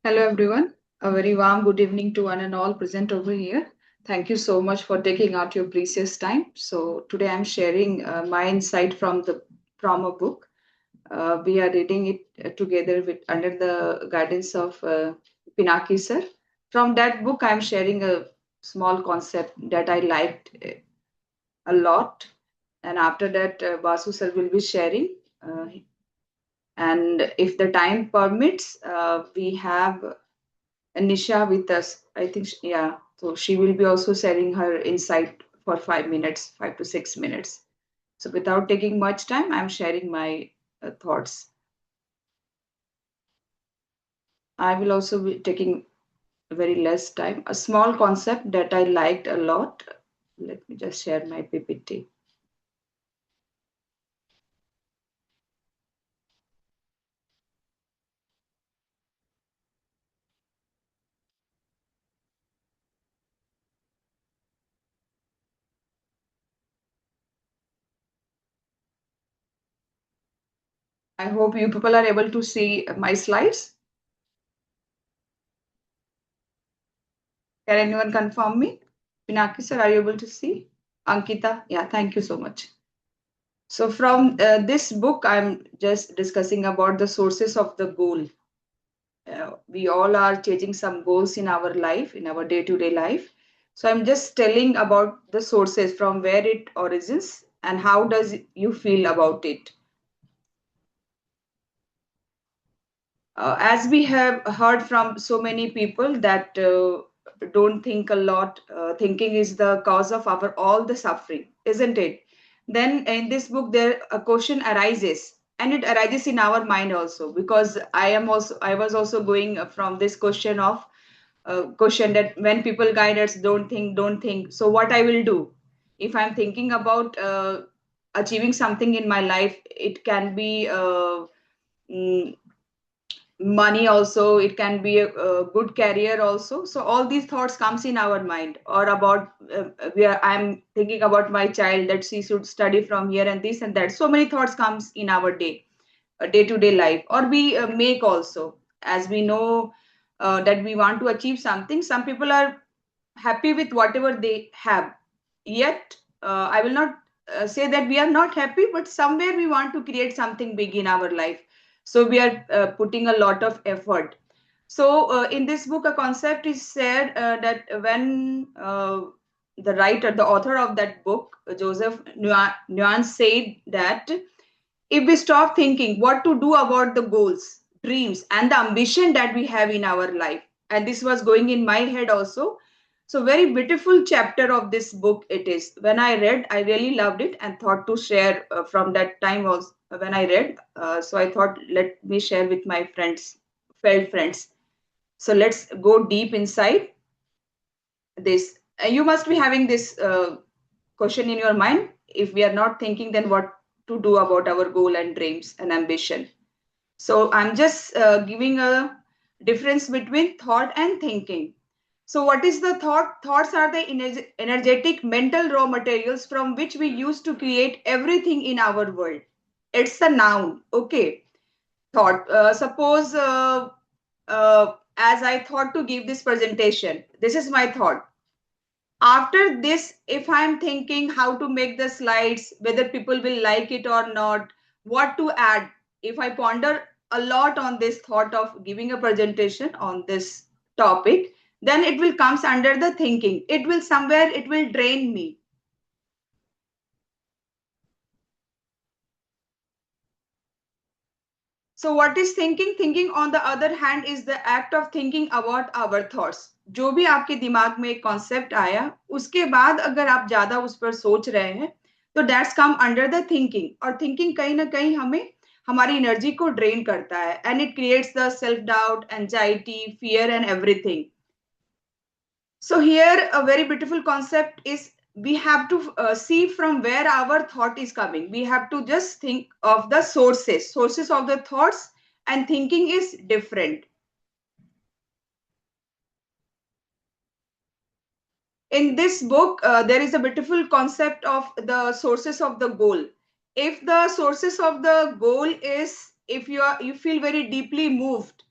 Hello, everyone. A very warm good evening to one and all present over here. Thank you so much for taking out your precious time. So today I'm sharing my insight from a book. We are reading it together with under the guidance of Pinaki sir. From that book, I'm sharing a small concept that I liked a lot. And after that, Basu sir will be sharing. And if the time permits, we have Nisha with us. I think, yeah. So she will be also sharing her insight for 5 minutes, 5 to 6 minutes. So without taking much time, I'm sharing my thoughts. I will also be taking very less time. A small concept that I liked a lot. Let me just share my PPT. I hope you people are able to see my slides. Can anyone confirm me? Pinaki sir, are you able to see? Ankita, yeah, thank you so much. So from this book, I'm just discussing about the sources of the goal. We all are chasing some goals in our life, in our day-to-day life. So I'm just telling about the sources from where it origins and how does you feel about it. As we have heard from so many people that don't think a lot, thinking is the cause of our all the suffering, isn't it? Then in this book, there a question arises, and it arises in our mind also because I was also going from this question that when people guide us, don't think. So what I will do if I'm thinking about achieving something in my life, it can be. Mm, money also, it can be a good career also, so all these thoughts comes in our mind, or about where I'm thinking about my child that she should study from here and this and that, so many thoughts comes in our day to day life, or we make also, as we know that we want to achieve something. Some people are happy with whatever they have, yet I will not say that we are not happy, but somewhere we want to create something big in our life, so we are putting a lot of effort. So in this book a concept is said that when the writer, the author of that book, Joseph Nuance, said that if we stop thinking what to do about the goals, dreams, and the ambition that we have in our life, and this was going in my head also. So, very beautiful chapter of this book it is. When I read, I really loved it and thought to share from that time was when I read. So, I thought, let me share with my friends, FELD friends. So, let's go deep inside this. You must be having this question in your mind. If we are not thinking, then what to do about our goal and dreams and ambition? So I'm just giving a difference between thought and thinking. So what is the thought? Thoughts are the energetic mental raw materials from which we use to create everything in our world. It's a noun. Okay. Thought. Suppose as I thought to give this presentation, this is my thought. After this, if I'm thinking how to make the slides, whether people will like it or not, what to add, if I ponder a lot on this thought of giving a presentation on this topic, then it will comes under the thinking. It will somewhere, it will drain me. So what is thinking? Thinking on the other hand is the act of thinking about our thoughts. जो भी आपके दिमाग में एक concept आया, उसके बाद अगर आप ज्यादा उस पर सोच रहे हैं, तो that's come under the thinking, और थिंकिंग कहीं ना कहीं हमें हमारी एनर्जी को ड्रेन करता है, and it creates the self doubt, anxiety, fear and everything. So here a very beautiful concept is we have to see from where our thought is coming. We have to just think of the sources of the thoughts, and thinking is different. In this book, there is a beautiful concept of the sources of the goal. If the sources of the goal is, if you feel very deeply moved,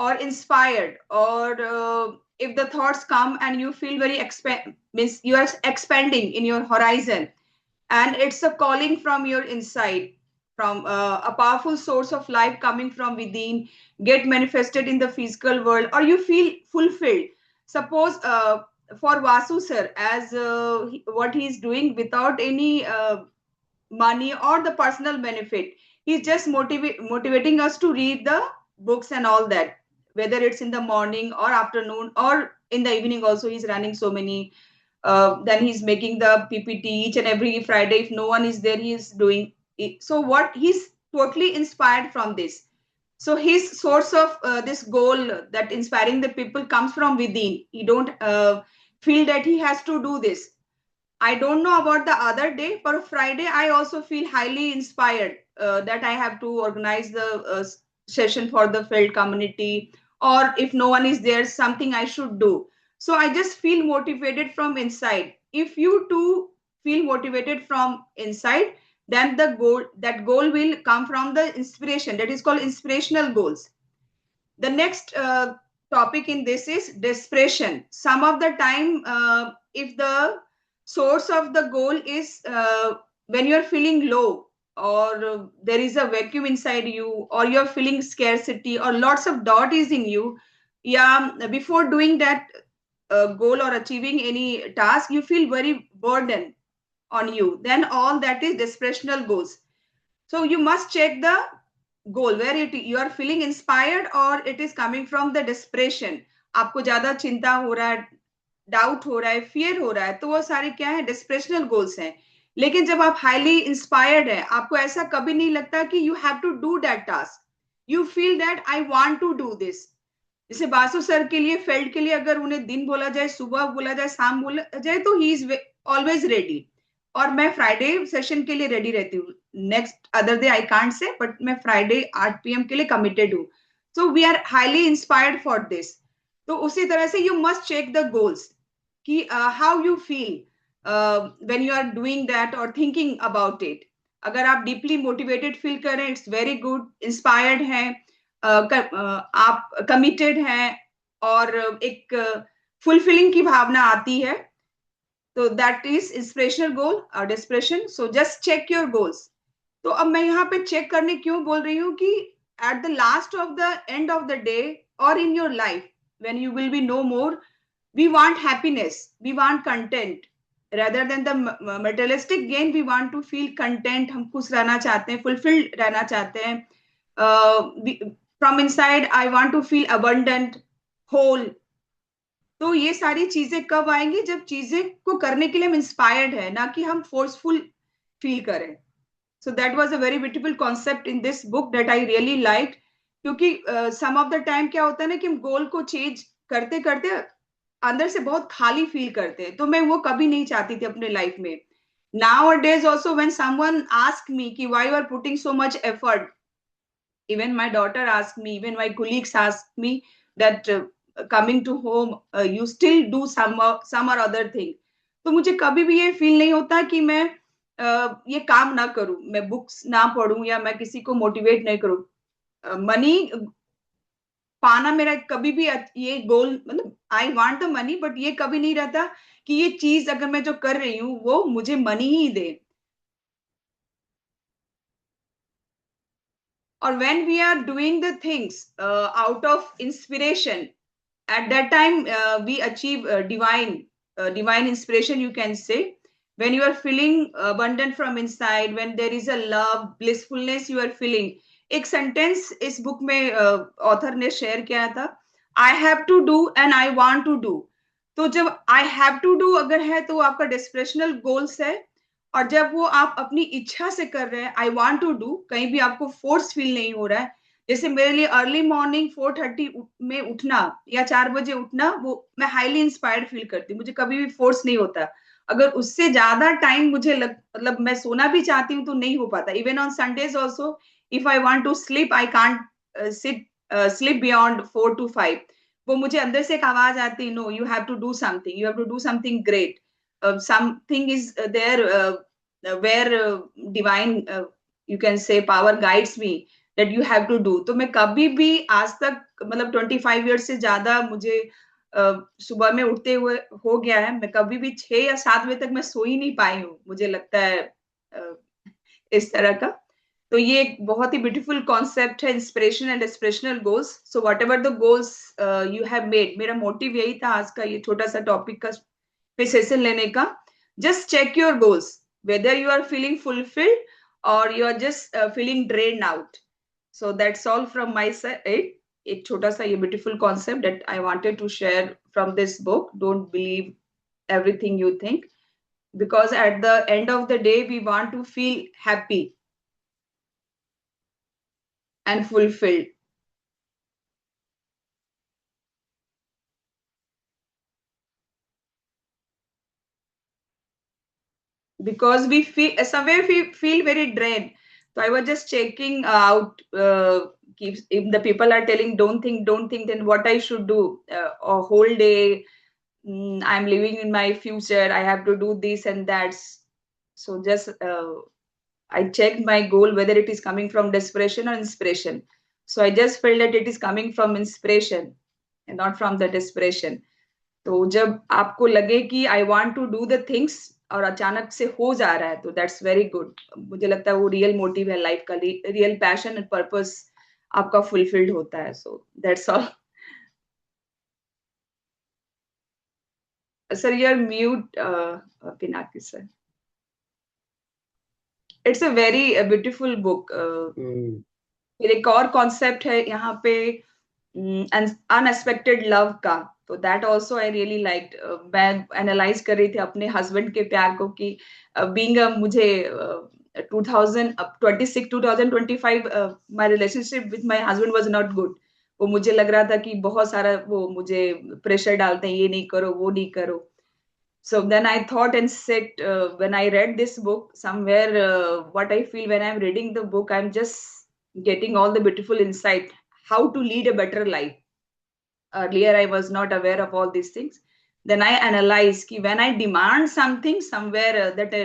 or inspired, or if the thoughts come and you feel very means you are expanding in your horizon, and it's a calling from your inside, from a powerful source of life coming from within, get manifested in the physical world, or you feel fulfilled. Suppose for Vasu sir, as what he's doing without any money or the personal benefit, he's just motivating us to read the books and all that, whether it's in the morning or afternoon or in the evening also. He's running so many, then he's making the PPT each and every Friday. If no one is there, he is doing it. So what, he's totally inspired from this. So his source of this goal that inspiring the people comes from within. He don't feel that he has to do this. I don't know about the other day, but Friday I also feel highly inspired that I have to organize the session for the FELD community, or if no one is there, something I should do. So I just feel motivated from inside. If you too feel motivated from inside, then that goal will come from the inspiration. That is called inspirational goals. The next topic in this is desperation. Some of the time, if the source of the goal is when you're feeling low, or there is a vacuum inside you, or you're feeling scarcity, or lots of doubt is in you, yeah, before doing that goal or achieving any task, you feel very burden on you, then all that is desperational goals. So you must check the goal where it you are feeling inspired, or it is coming from the desperation. आपको ज्यादा चिंता हो रहा है, doubt हो रहा है, fear हो रहा है, तो वो सारे क्या है, डिस्प्रेशनल गोल्स हैं. लेकिन जब आप हाईली इंस्पायर्ड है, आपको ऐसा कभी नहीं लगता कि you have to do that task. You feel that I want to do this. जैसे बासु सर के लिए, फेल्ड के लिए, अगर उन्हें दिन बोला जाए, सुबह बोला जाए, शाम बोला जाए, तो ही इज ऑलवेज रेडी. और मैं फ्राइडे सेशन के लिए रेडी रहती हूँ. Next other day I can't say, but मैं फ्राइडे 8 PM के लिए कमिटेड हूँ. So we are highly inspired for this. तो उसी तरह से you must check the goals कि how you feel when you are doing that और थिंकिंग अबाउट इट. अगर आप डीपली मोटिवेटेड फील करें, इट्स वेरी गुड. इंस्पायर्ड हैं, आप कमिटेड हैं, और एक फुलफिलिंग की भावना आती है, तो दैट इज इंस्पिरेशनल गोल और desperation. So just check your goals. तो अब मैं यहाँ पे चेक करने क्यों बोल रही हूँ कि at the last of the end of the day और in your life when you will be no more, we want happiness, we want content rather than the materialistic gain. We want to feel content. हम खुश रहना चाहते हैं, fulfilled रहना चाहते हैं. From inside I want to feel abundant, whole. तो ये सारी चीजें कब आएंगी, जब चीजें को करने के लिए हम इंस्पायर्ड है, ना कि हम फोर्सफुल फील करें. So that was a very beautiful concept in this book that I really like. क्योंकि सम ऑफ द टाइम क्या होता है ना कि हम गोल को चेंज करते करते अंदर से बहुत खाली फील करते हैं. तो मैं वो कभी नहीं चाहती थी अपने लाइफ में. Nowadays also when someone ask me कि why you are putting so much effort, even my daughter asked me, even my colleagues asked me that coming to home you still do some or other thing. तो मुझे कभी भी ये feel नहीं होता कि मैं ये काम ना करूं, मैं बुक्स ना पढूं, या मैं किसी को मोटिवेट नहीं करूं. मनी पाना मेरा कभी भी ये गोल, मतलब I want the money, but ये कभी नहीं रहता कि ये चीज अगर मैं जो कर रही हूँ वो मुझे मनी ही दे. और when we are doing the things out of inspiration, at that time we achieve divine inspiration, you can say. When you are feeling abundant from inside, when there is a love, blissfulness you are feeling. एक sentence इस book में author ने share किया था, I have to do and I want to do. तो जब आई have to do अगर है तो आपका डिस्प्रेशनल गोल्स है. और जब वो आप अपनी इच्छा से कर रहे हैं, आई वांट टू डू, कहीं भी आपको फोर्स फील नहीं हो रहा है. जैसे मेरे लिए अर्ली मॉर्निंग 4:30 में उठना या 4 बजे उठना, वो मैं हाईली इंस्पायर्ड फील करती हूँ. मुझे कभी भी फोर्स नहीं होता. अगर उससे ज्यादा टाइम मुझे मतलब मैं सोना भी चाहती हूँ तो नहीं हो पाता. Even on Sundays also if I want to sleep, I can't sleep beyond 4 to 5. वो मुझे अंदर से एक आवाज आती है, no you have to do something, you have to do something great. Something is there where divine, you can say, power guides me that you have to do. तो मैं कभी भी आज तक मतलब 25 years से ज्यादा मुझे सुबह में उठते हुए हो गया है, मैं कभी भी 6 या 7 बजे तक मैं सो ही नहीं पाई हूँ, मुझे लगता है इस तरह का। तो ये एक बहुत ही ब्यूटीफुल कॉन्सेप्ट है, inspiration and aspirational goals. So what ever the goals you have made, मेरा मोटिव यही था आज का ये छोटा सा टॉपिक का पे सेशन लेने का। Just check your goals, whether you are feeling fulfilled और you are just feeling drain out. So that's all from my side. एक छोटा सा ये beautiful concept that I wanted to share from this book. Don't believe everything you think, because at the end of the day we want to feel happy and fulfilled. Because we feel somewhere we feel very drained. So I was just checking out, if the people are telling don't think, then what I should do a whole day. I'm living in my future, I have to do this and that. So just I checked my goal whether it is coming from desperation or inspiration. So I just felt that it is coming from inspiration and not from the desperation. तो जब आपको लगे कि I want to do the things और अचानक से हो जा रहा है, तो दैट्स वेरी गुड। मुझे लगता है वो रियल मोटिव है लाइफ का, रियल पैशन एंड पर्पस आपका फुलफिल्ड होता है। So that's all. Sir you are mute Pinaki sir. It's a very beautiful book. फिर एक और कॉन्सेप्ट है यहाँ पे, अनएक्सपेक्टेड लव का। तो that also I really like. मैं एनालाइज कर रही थी अपने हस्बैंड के प्यार को कि बीइंग मुझे 2026 2025 my relationship with my husband was not good. वो मुझे लग रहा था कि बहुत सारा वो मुझे प्रेशर डालते हैं, ये नहीं करो वो नहीं करो। So then I thought and said, when I read this book, somewhere what I feel when I'm reading the book, I'm just getting all the beautiful insight how to lead a better life. Earlier I was not aware of all these things. Then I analyze ki when I demand something, somewhere that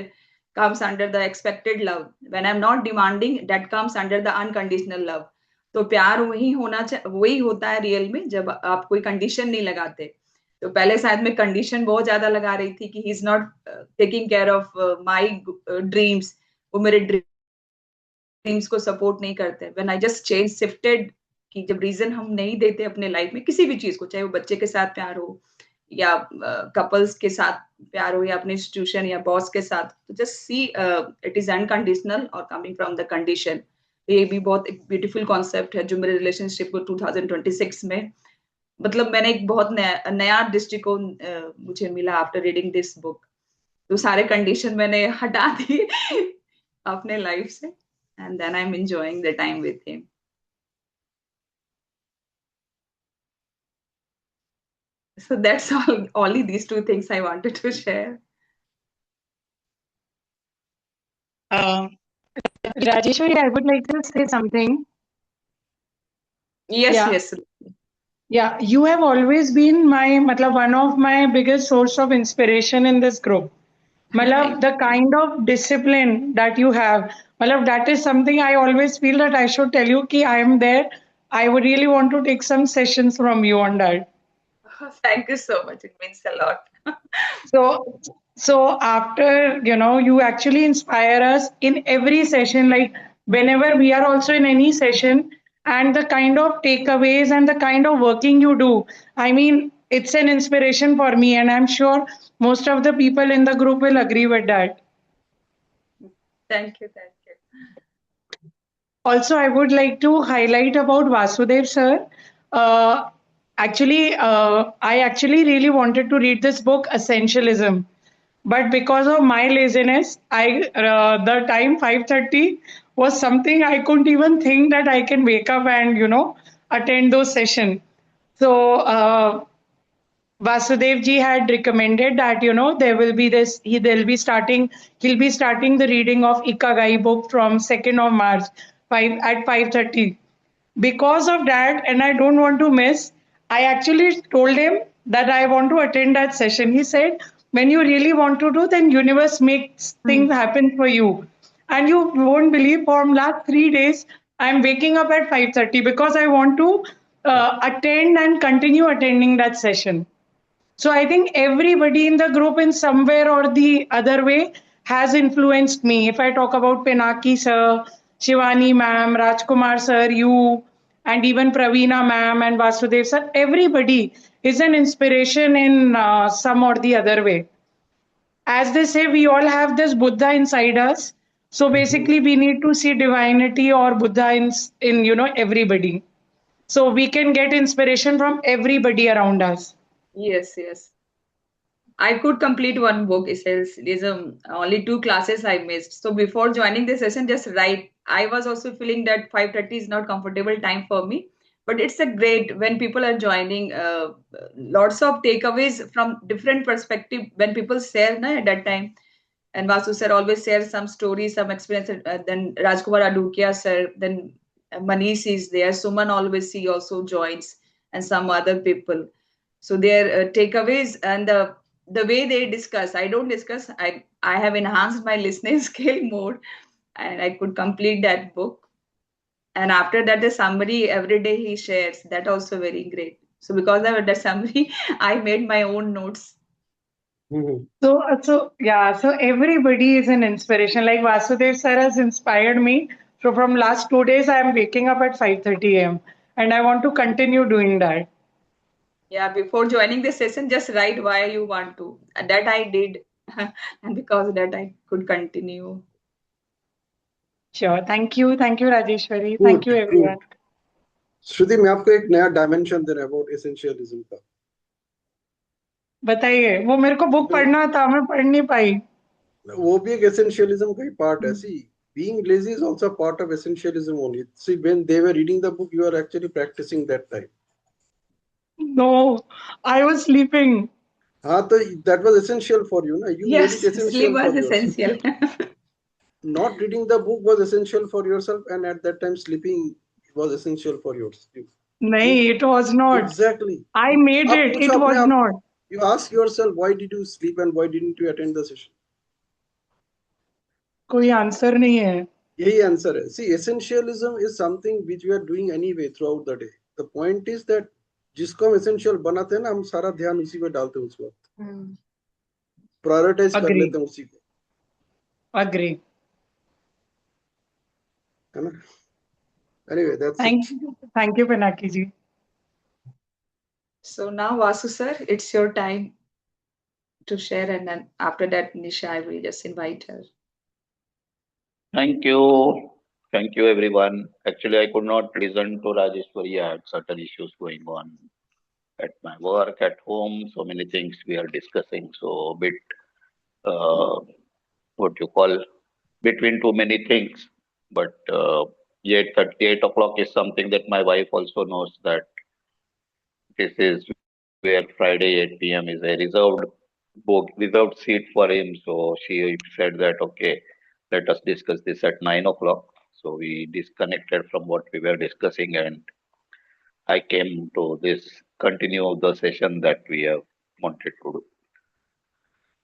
comes under the expected love. When I'm not demanding, that comes under the unconditional love. तो प्यार वही होता है real में जब आप कोई condition नहीं लगाते। तो पहले शायद मैं कंडीशन बहुत ज्यादा लगा रही थी कि he is not taking care of my dreams, वो मेरे ड्रीम्स को सपोर्ट नहीं करते। When I just change shifted कि जब रीजन हम नहीं देते अपने लाइफ में किसी भी चीज को, चाहे वो बच्चे के साथ प्यार हो या कपल्स के साथ प्यार हो या अपने इंस्टीट्यूशन या बॉस के साथ, तो just see it is unconditional और कमिंग फ्रॉम द कंडीशन। ये भी बहुत एक ब्यूटीफुल कॉन्सेप्ट है जो मेरे रिलेशनशिप को 2026 में, मतलब मैंने एक बहुत नया दृष्टिकोण मुझे मिला आफ्टर रीडिंग दिस बुक। तो सारे कंडीशन मैंने हटा दिए अपने लाइफ से, and then I am enjoying the time with him. So that's all, only these two things I wanted to share. Rajeshwari, I would like to say something. Yes, yes. Yeah, you have always been one of my biggest source of inspiration in this group. The kind of discipline that you have, that is something I always feel that I should tell you ki I am there. I would really want to take some sessions from you on that. Thank you so much. It means a lot. So after, you actually inspire us in every session, like whenever we are also in any session, and the kind of takeaways and the kind of working you do, I mean, it's an inspiration for me, and I'm sure most of the people in the group will agree with that. Thank you. Also, I would like to highlight about Vasudev sir. I actually really wanted to read this book, Essentialism. But because of my laziness, the time 5:30 was something I couldn't even think that I can wake up and attend those sessions. So Vasudev ji had recommended that there will be he'll be starting the reading of Ikagai book from 2nd of March at 5:30. Because of that, and I don't want to miss, I actually told him that I want to attend that session. He said, when you really want to do, then universe makes things happen for you. And you won't believe, for last 3 days, I'm waking up at 5:30 because I want to attend and continue attending that session. So I think everybody in the group in somewhere or the other way has influenced me. If I talk about Pinaki sir, Shivani ma'am, Rajkumar sir, you, and even Praveena ma'am and Vasudev sir, everybody is an inspiration in some or the other way. As they say, we all have this Buddha inside us. So Mhm. basically, we need to see divinity or Buddha in everybody. So we can get inspiration from everybody around us. Yes, yes. I could complete one book. Essentialism. Only two classes I missed. So before joining the session, just right, I was also feeling that 5:30 is not comfortable time for me. But it's a great when people are joining. Lots of takeaways from different perspective when people share na, at that time. And Vasu sir always shares some stories, some experience. Then Rajkumar Adukia sir, then Manish is there. Suman always he also joins, and some other people. So their takeaways and the way they discuss, I don't discuss. I have enhanced my listening skill more, and I could complete that book. And after that, the summary every day he shares. That also very great. So because of the summary, I made my own notes. Mhm. So everybody is an inspiration. Like Vasudev sir has inspired me. So from last 2 days, I am waking up at 5:30 a.m. and I want to continue doing that. Yeah, before joining the session, just write why you want to. And that I did. And because of that I could continue. Sure. Thank you, Rajeshwari. Thank Good, you, everyone. good. श्रुति मैं आपको एक नया dimension दे रहा हूँ about essentialism का. बताइए वो मेरे को बुक No, पढ़ना था मैं पढ़ नहीं पाई. वो भी एक एसेंशियलिज्म का ही पार्ट है. See, being lazy is also a part of essentialism only. See, when they were reading the book, you are actually practicing that time. No, I was sleeping. हाँ तो that was essential for you ना. You made Yes, it sleep essential was for yourself. essential. Not reading the book was essential for yourself, and at that time sleeping was essential for yours. You नहीं, it was not. exactly. I made आप it. पूछो It अपने was आप को. not. You ask yourself why did you sleep and why didn't you attend the session. कोई answer नहीं है. यही आंसर है. See, essentialism is something which we are doing anyway throughout the day. The point is that जिसको हम essential बनाते हैं ना, हम सारा ध्यान उसी पे डालते हैं उस वक्त. प्रायोरिटाइज कर Agree. लेते हैं उसी को, Agree. है ना. Anyway, that's it. Thank you, Pinaki ji. So now, Vasu sir, it's your time to share, and then after that, Nisha, I will just invite her. Thank you. Thank you, everyone. Actually, I could not listen to Rajeshwari. I had certain issues going on at my work, at home. So many things we are discussing. So, a bit, uh, what you call, between too many things. But yet, 38 o'clock is something that my wife also knows that this is where Friday 8 p.m. is a reserved seat for him. So she said that, okay, let us discuss this at 9 o'clock. So we disconnected from what we were discussing and I came to this continue the session that we have wanted to do.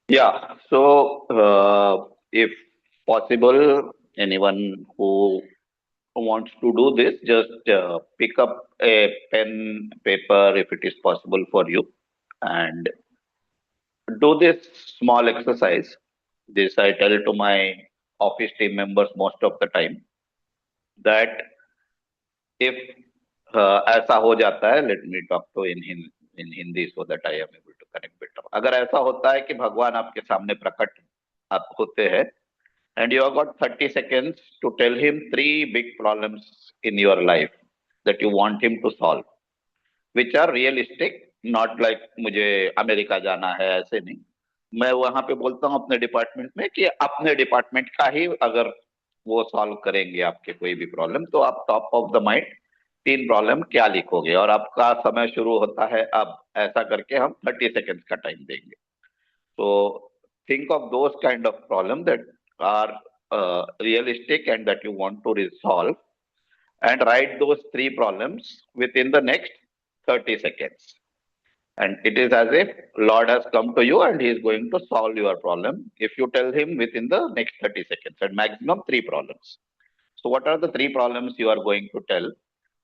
Yeah, so if possible, anyone who wants to do this, just pick up a pen, paper if it is possible for you, and do this small exercise. This I tell to my office team members most of the time that if ऐसा हो जाता है, let me talk to in Hindi so that I am able to connect better. अगर ऐसा होता है कि भगवान आपके सामने प्रकट आप होते हैं and you have got 30 seconds to tell him three big problems in your life that you want him to solve, which are realistic, not like मुझे अमेरिका जाना है ऐसे नहीं. मैं वहां पे बोलता हूँ अपने डिपार्टमेंट में कि अपने डिपार्टमेंट का ही अगर वो सॉल्व करेंगे आपके कोई भी प्रॉब्लम तो आप टॉप ऑफ द माइंड तीन प्रॉब्लम क्या लिखोगे और आपका समय शुरू होता है अब. ऐसा करके हम 30 seconds का टाइम देंगे. So think of those kind of problems that are realistic and that you want to resolve and write those three problems within the next 30 seconds. And it is as if Lord has come to you and he is going to solve your problem if you tell him within the next 30 seconds and maximum three problems. So what are the three problems you are going to tell?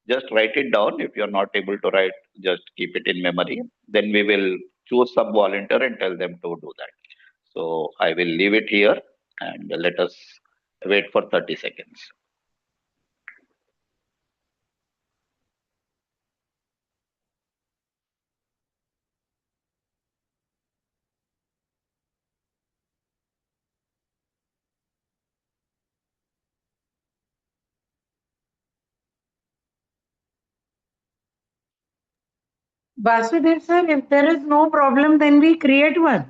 Just write it down. If you are not able to write, just keep it in memory. Then we will choose some volunteer and tell them to do that. So I will leave it here and let us wait for 30 seconds. Vasudev sir, if there is no problem, then we create one.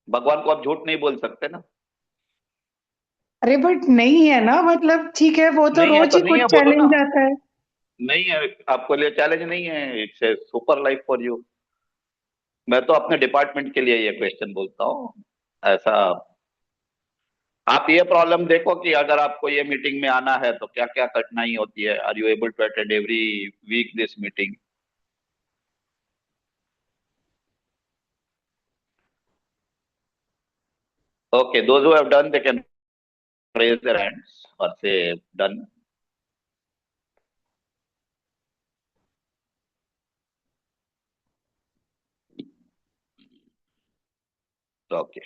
भगवान को आप झूठ नहीं बोल सकते ना। अरे but नहीं है ना, मतलब ठीक है, वो तो नहीं है रोज तो ही नहीं कुछ है, बोलो ना। चैलेंज आता है। नहीं है, आपके लिए चैलेंज नहीं है। It's a super life for you. मैं तो अपने डिपार्टमेंट के लिए ये क्वेश्चन बोलता हूँ। ऐसा आप ये प्रॉब्लम देखो कि अगर आपको ये मीटिंग में आना है तो क्या क्या कठिनाई होती है। Are you able to attend every week this meeting? Okay, those who have done, they can raise their hands or say done. Okay.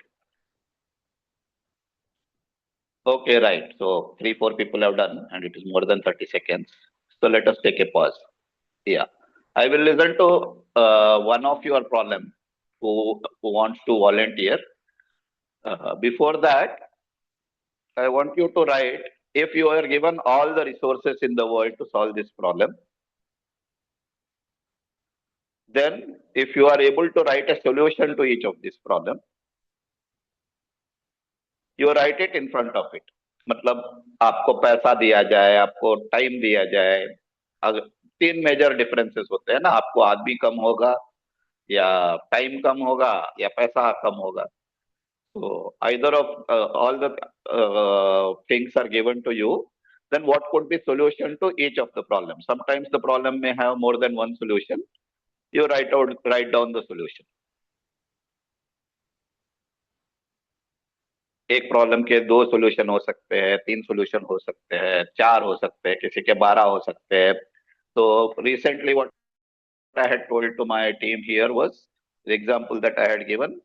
Okay, right. So 3, 4 people have done and it is more than 30 seconds. So let us take a pause. Yeah. I will listen to one of your problem who wants to volunteer. Before that, I want you to write, if you are given all the resources in the world to solve this problem, then if you are able to write a solution to each of this problem, you write it in front of it. मतलब आपको पैसा दिया जाए, आपको time दिया जाए। अगर 3 major differences होते हैं ना, आपको आदमी कम होगा या टाइम कम होगा या पैसा कम होगा। So either of all the things are given to you, then what could be solution to each of the problem? Sometimes the problem may have more than one solution. You write down the solution. एक problem के 2 solution हो सकते हैं, 3 solution हो सकते हैं, 4 हो सकते हैं, किसी के 12 हो सकते हैं। तो recently what I had told to my team here was the example that I had given.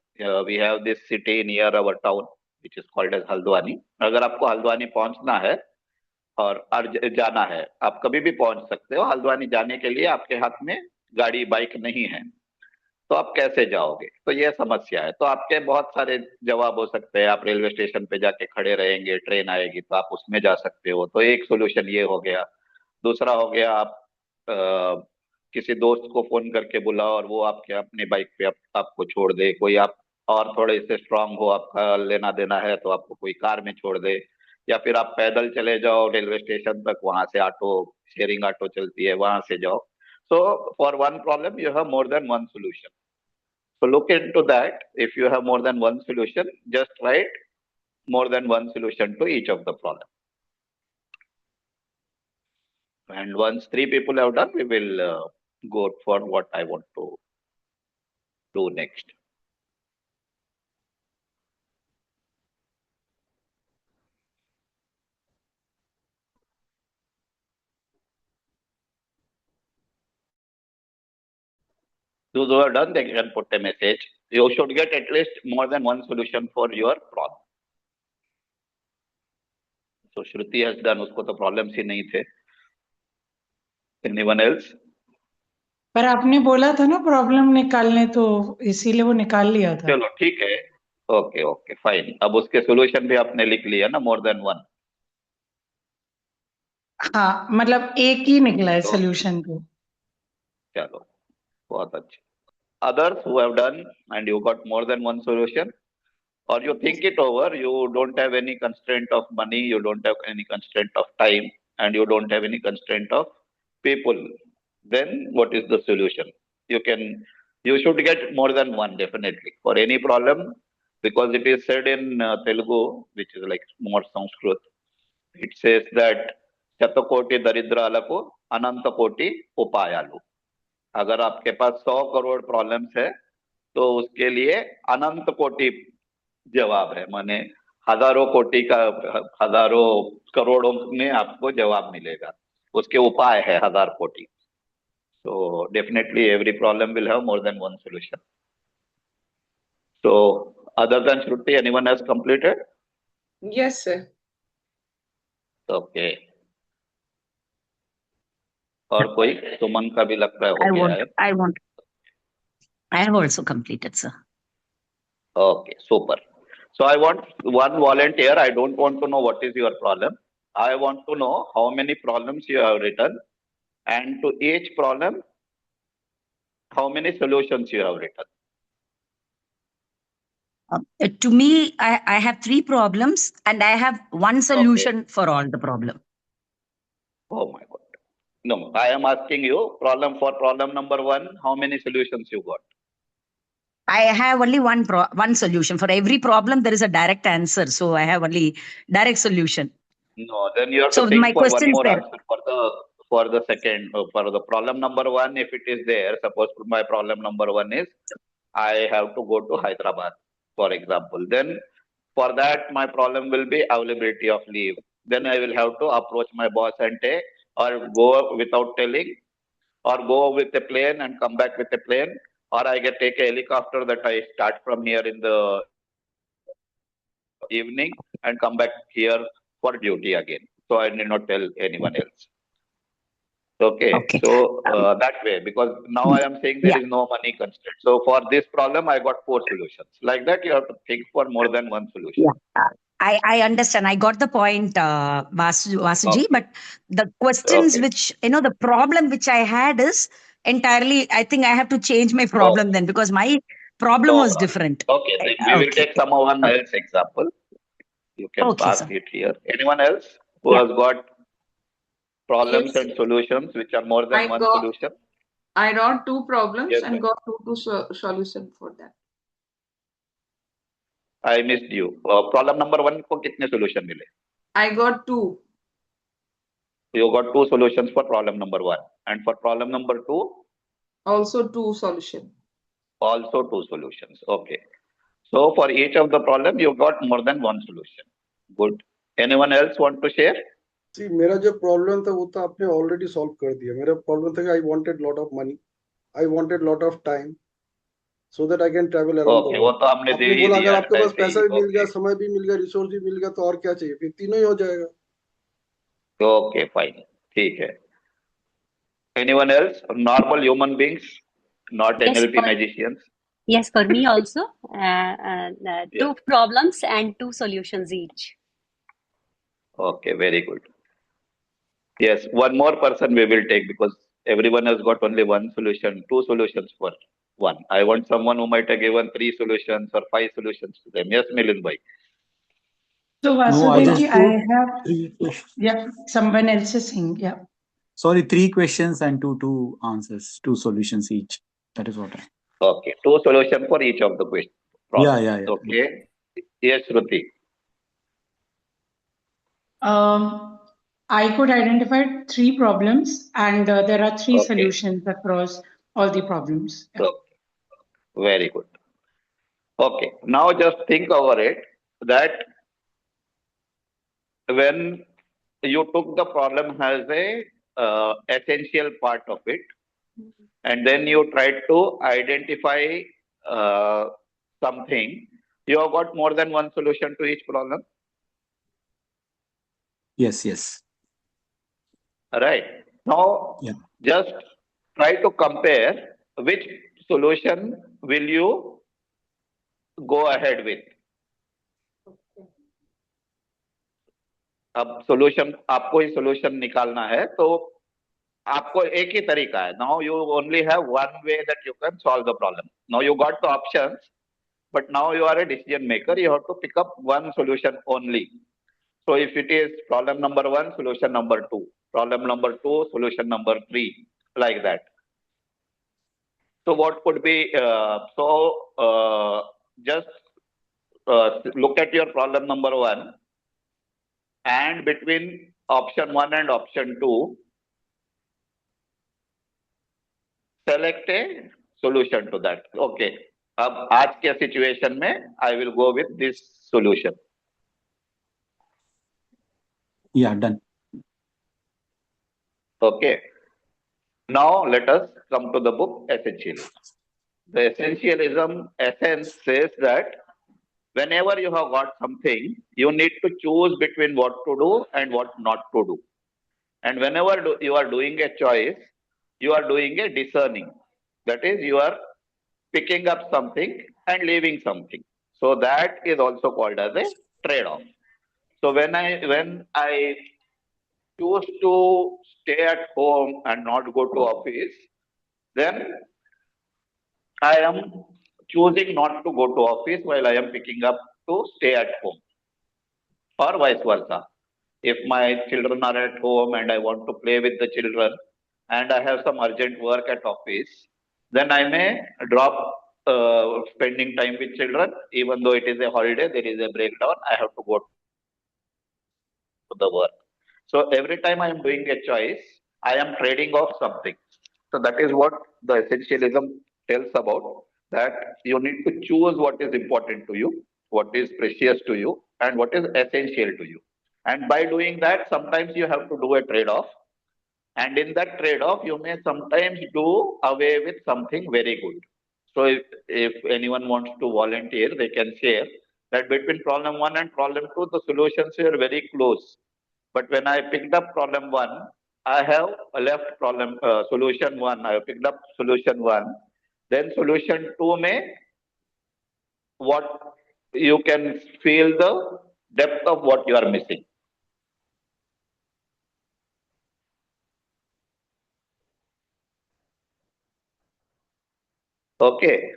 We have this city near our town which is called as Haldwani. अगर आपको हल्द्वानी पहुंचना है और जाना है, आप कभी भी पहुंच सकते हो। हल्द्वानी जाने के लिए आपके हाथ में गाड़ी बाइक नहीं है, तो आप कैसे जाओगे? तो ये समस्या है। तो आपके बहुत सारे जवाब हो सकते हैं। आप रेलवे स्टेशन पे जाके खड़े रहेंगे, ट्रेन आएगी तो आप उसमें जा सकते हो, तो एक सोल्यूशन ये हो गया। दूसरा हो गया, आप किसी दोस्त को फोन करके बुलाओ और वो आपके अपनी बाइक पे आपको छोड़ दे। कोई आप और थोड़े से स्ट्रांग हो, आपका लेना देना है, तो आपको कोई कार में छोड़ दे, या फिर आप पैदल चले जाओ रेलवे स्टेशन तक, वहां से ऑटो, शेयरिंग ऑटो चलती है, वहां से जाओ। So for one problem you have more than one solution. So look into that. If you have more than one solution, just write more than one solution to each of the problem. And once 3 people have done, we will go for what I want to do next. Those who have done, they can put a message. You should get at least more than one solution for your problem. So Shruti has done, उसको तो problems ही नहीं थे. Anyone else? पर आपने बोला था ना problem निकालने, तो इसीलिए वो निकाल लिया था। चलो ठीक है, ओके ओके फाइन। अब उसके सोल्यूशन भी आपने लिख लिया ना, मोर देन वन? हाँ, मतलब एक ही निकला है सोल्यूशन तो। चलो बहुत अच्छा। Others who have done and you got more than one solution, or you think it over, you don't have any constraint of money, you don't have any constraint of time, and you don't have any constraint of people, then what is the solution? You should get more than one definitely for any problem, because it is said in Telugu, which is like more Sanskrit. It says that शतकोटि दरिद्राలకు अनंत कोटि उपायालु। अगर आपके पास 100 crore problems है तो उसके लिए अनंत कोटि जवाब है, माने हजारों कोटि का हजारों करोड़ों में आपको जवाब मिलेगा, उसके उपाय है 1000 कोटि। So definitely every problem will have more than one solution. So other than Shruti, anyone has completed? Yes, sir. Okay. और कोई? सुमन का भी लगता है हो गया है। I have also completed, sir. Okay, super. So I want one volunteer. I don't want to know what is your problem. I want to know how many problems you have written, and to each problem, how many solutions you have written. To me, I have 3 problems and I have one solution for all the problem. Oh my God. No, I am asking you problem for problem number 1, how many solutions you got? I have only one solution. For every problem, there is a direct answer. So I have only direct solution. No, then you have So to think my for one question is more that answer for the second, for the problem number 1. If it is there, suppose my problem number 1 is I have to go to Hyderabad, for example. Then for that, my problem will be availability of leave. Then I will have to approach my boss and take, or go without telling, or go with a plane and come back with a plane, or I get take a helicopter that I start from here in the evening and come back here for duty again. So I need not tell anyone else. Okay. So that way, because now I am saying there is no money constraint. So for this problem, I got 4 solutions. Like that, you have to think for more than one solution. Yeah. I understand. I got the point, Vasuji, but the questions which, the problem which I had is entirely, I think I have to change my problem then because my problem was different. Okay, then we will take someone else example. You can pass it here. Anyone else who has got problems and solutions which are more than one solution? I wrote 2 problems Yes, and got 2 solution for that. I missed you. Problem number 1 को कितने solution मिले? I got 2. You got 2 solutions for problem number 1, and for problem number 2? Also 2 solution. Also 2 solutions. Okay. So for each of the problem, you got more than one solution. Good. Anyone else want to share? See, मेरा जो problem था वो तो आपने already solve कर दिया. मेरा problem था कि I wanted lot of money, I wanted lot of time, so that I can travel around the world. वो तो हमने दे ही बोला दिया अगर आपके पास ऐसे ही, पैसा भी मिल गया, समय भी मिल गया, रिसोर्स भी मिल गया, तो और क्या चाहिए? फिर तीनों ही हो जाएगा. Okay, fine. ठीक है. Anyone else? Normal human beings, not Yes, NLP magicians. Yes, for me also. 2 problems and 2 solutions each. Okay, very good. Yes, one more person we will take because everyone has got only one solution, 2 solutions for one. I want someone who might have given 3 solutions or 5 solutions to them. Yes, Milind bhai. So Vasudevji, I have 3 questions. someone else is saying, Sorry, 3 questions and two answers, 2 solutions each. That is what I. Okay, 2 solutions for each of the questions. Yeah. Okay. Yes, Shruti. I could identify 3 problems and there are 3 solutions across all the problems. Okay. Very good. Okay, now just think over it that when you took the problem as a essential part of it, and then you tried to identify something, you have got more than one solution to each problem. Yes. Right. Now, just try to compare which solution will you go ahead with. अब solution आपको ही solution निकालना है तो आपको एक ही तरीका है. Now you only have one way that you can solve the problem. Now you got the options, but now you are a decision maker. You have to pick up one solution only. So if it is problem number 1, solution number 2, problem number 2, solution number 3, like that. So what could be? Just look at your problem number 1, and between option 1 and option 2, select a solution to that. Okay, अब आज के situation में I will go with this solution. Yeah, done. Okay. Now let us come to the book Essentialism. The Essentialism essence says that whenever you have got something, you need to choose between what to do and what not to do. And whenever you are doing a choice, you are doing a discerning. That is, you are picking up something and leaving something. So that is also called as a trade-off. So when I choose to stay at home and not go to office, then I am choosing not to go to office while I am picking up to stay at home, or vice versa. If my children are at home and I want to play with the children and I have some urgent work at office, then I may drop spending time with children. Even though it is a holiday, there is a breakdown, I have to go to the work. So every time I am doing a choice, I am trading off something. So that is what the essentialism tells about, that you need to choose what is important to you, what is precious to you, and what is essential to you. And by doing that, sometimes you have to do a trade-off. And in that trade-off, you may sometimes do away with something very good. So if anyone wants to volunteer, they can share that between problem 1 and problem 2, the solutions were very close. But when I picked up problem 1, I have left solution 1. I have picked up solution 1. Then solution 2 may, what you can feel the depth of what you are missing. Okay.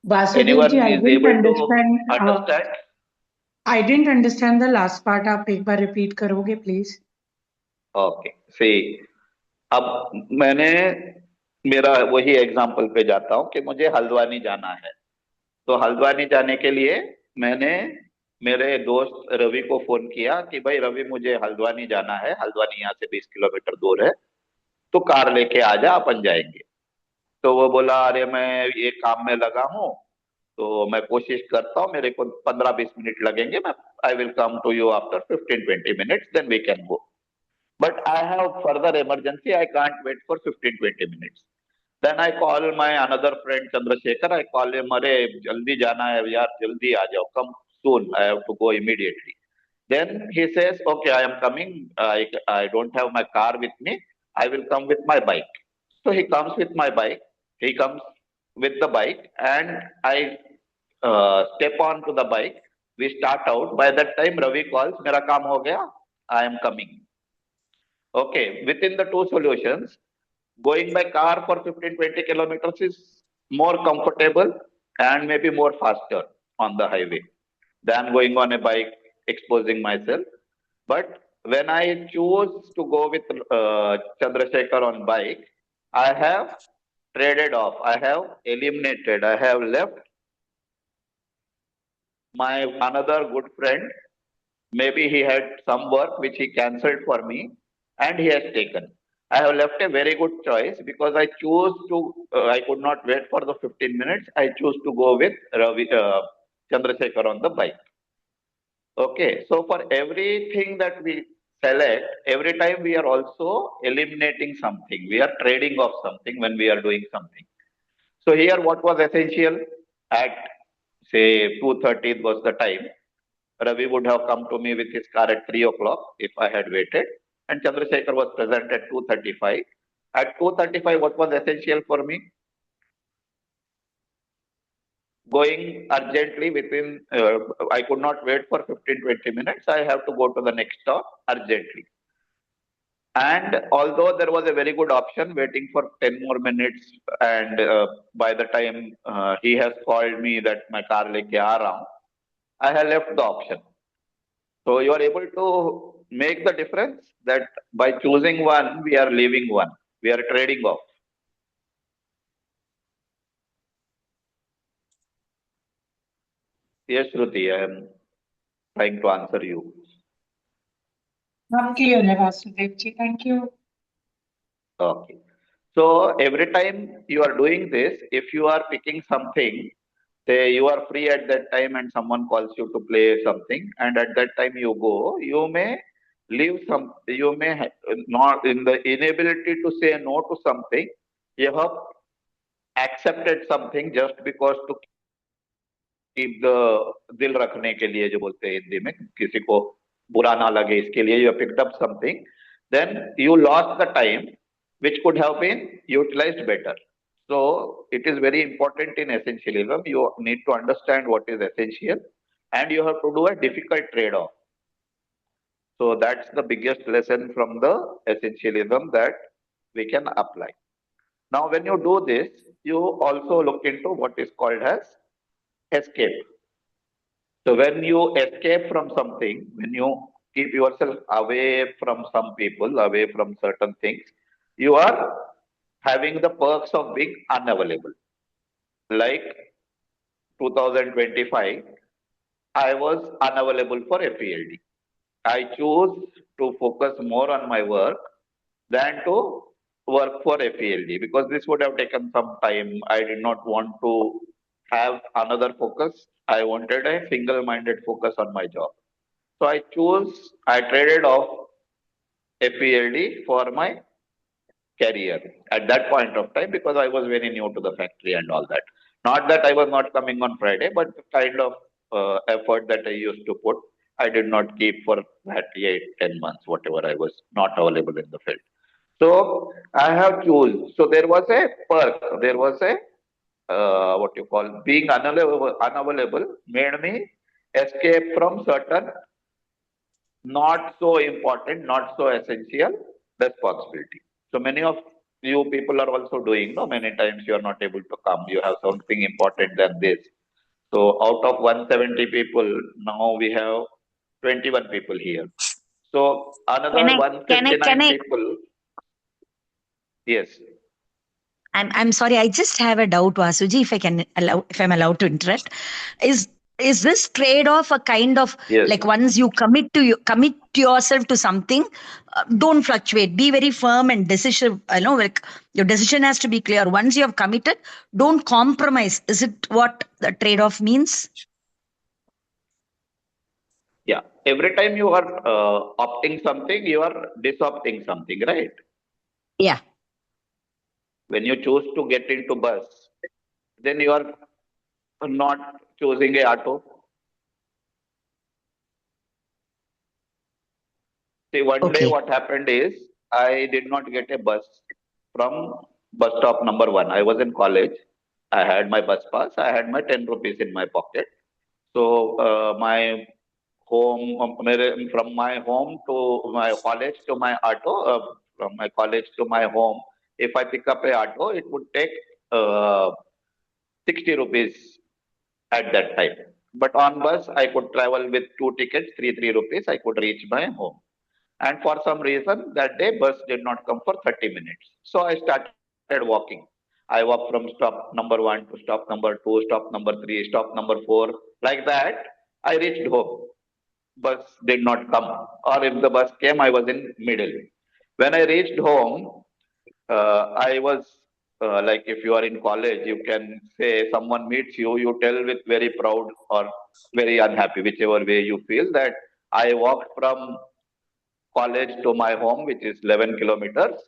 Vasudev Anyone ji, I is didn't able to understand. understand? I didn't understand the last part. आप एक बार repeat करोगे, please? Okay. See, अब मैंने मेरा वही example पे जाता हूँ कि मुझे हल्द्वानी जाना है. तो हल्द्वानी जाने के लिए मैंने मेरे दोस्त रवि को फोन किया कि भाई रवि, मुझे हल्द्वानी जाना है, हल्द्वानी यहाँ से 20 किलोमीटर दूर है, तो कार लेके आ जा, अपन जाएंगे. तो वो बोला, अरे मैं ये काम में लगा हूँ, तो मैं कोशिश करता हूँ, मेरे को 15-20 मिनट लगेंगे, मैं I will come to you after 15-20 minutes, then we can go. But I have further emergency. I can't wait for 15-20 minutes. Then I call my another friend Chandrasekhar. I call him, अरे जल्दी जाना है यार, जल्दी आ जाओ, come soon. I have to go immediately. Then he says, okay, I am coming. I don't have my car with me. I will come with my bike. So he comes with my bike. He comes with the bike, and I step on to the bike. We start out. By that time, Ravi calls, मेरा काम हो गया. I am coming. Okay, within the two solutions, going by car for 15-20 kilometers is more comfortable and maybe more faster on the highway than going on a bike, exposing myself. But when I choose to go with Chandrasekhar on bike, I have traded off, I have eliminated, I have left my another good friend. Maybe he had some work which he cancelled for me and he has taken. I have left a very good choice because I choose to, I could not wait for the 15 minutes. I choose to go with Chandrasekhar on the bike. Okay, so for everything that we select, every time we are also eliminating something. We are trading off something when we are doing something. So here what was essential at say 2:30 was the time. Ravi would have come to me with his car at 3 o'clock if I had waited. And Chandrasekhar was present at 2:35. At 2:35, what was essential for me? Going urgently within, I could not wait for 15-20 minutes. I have to go to the next stop urgently. And although there was a very good option waiting for 10 more minutes, and by the time he has called me that my car leke aa raha hu, I have left the option. So you are able to make the difference that by choosing one, we are leaving one. We are trading off. Yes, Shruti, I am trying to answer you. अब clear है Vasudev ji. Thank you. Okay. So every time you are doing this, if you are picking something, say you are free at that time and someone calls you to play something, and at that time you go, you may leave some, you may not in the inability to say no to something, you have accepted something just because to keep the दिल रखने के लिए, जो बोलते हैं हिंदी में, किसी को बुरा ना लगे इसके लिए you picked up something, then you lost the time which could have been utilized better. So it is very important in essentialism. You need to understand what is essential and you have to do a difficult trade-off. So that's the biggest lesson from the essentialism that we can apply. Now, when you do this, you also look into what is called as escape. So when you escape from something, when you keep yourself away from some people, away from certain things, you are having the perks of being unavailable. Like 2025, I was unavailable for FELD. I chose to focus more on my work than to work for FELD because this would have taken some time. I did not want to have another focus. I wanted a single-minded focus on my job. So I traded off FELD for my career at that point of time because I was very new to the factory and all that. Not that I was not coming on Friday, but the kind of effort that I used to put, I did not keep for that 8-10 months, whatever I was not available in the field. So I have choose. So there was a perk. There was a what you call being unavailable made me escape from certain not so important, not so essential responsibility. So many of you people are also doing, no, many times you are not able to come. You have something important than this. So out of 170 people, now we have 21 people here. So another Can 159 I people. Yes. I'm sorry, I just have a doubt, Vasuji, if I'm allowed to interrupt. Is this trade-off a kind of Yes. like once you commit yourself to something, don't fluctuate, be very firm and decision, like your decision has to be clear. Once you have committed, don't compromise. Is it what the trade-off means? Yeah. Every time you are opting something, you are disopting something, right? Yeah. When you choose to get into bus, then you are not choosing a auto. See, one day Okay. what happened is I did not get a bus from bus stop number 1. I was in college. I had my bus pass. I had my 10 rupees in my pocket. So my home, from my home to my college to my auto, from my college to my home, if I pick up a auto, it would take 60 rupees at that time. But on bus, I could travel with 2 tickets, 3 rupees. I could reach my home. And for some reason, that day bus did not come for 30 minutes. So I started walking. I walked from stop number 1 to stop number 2, stop number 3, stop number 4. Like that, I reached home. Bus did not come. Or if the bus came, I was in middle. When I reached home, I was like if you are in college, you can say someone meets you, you tell with very proud or very unhappy, whichever way you feel that I walked from college to my home, which is 11 kilometers.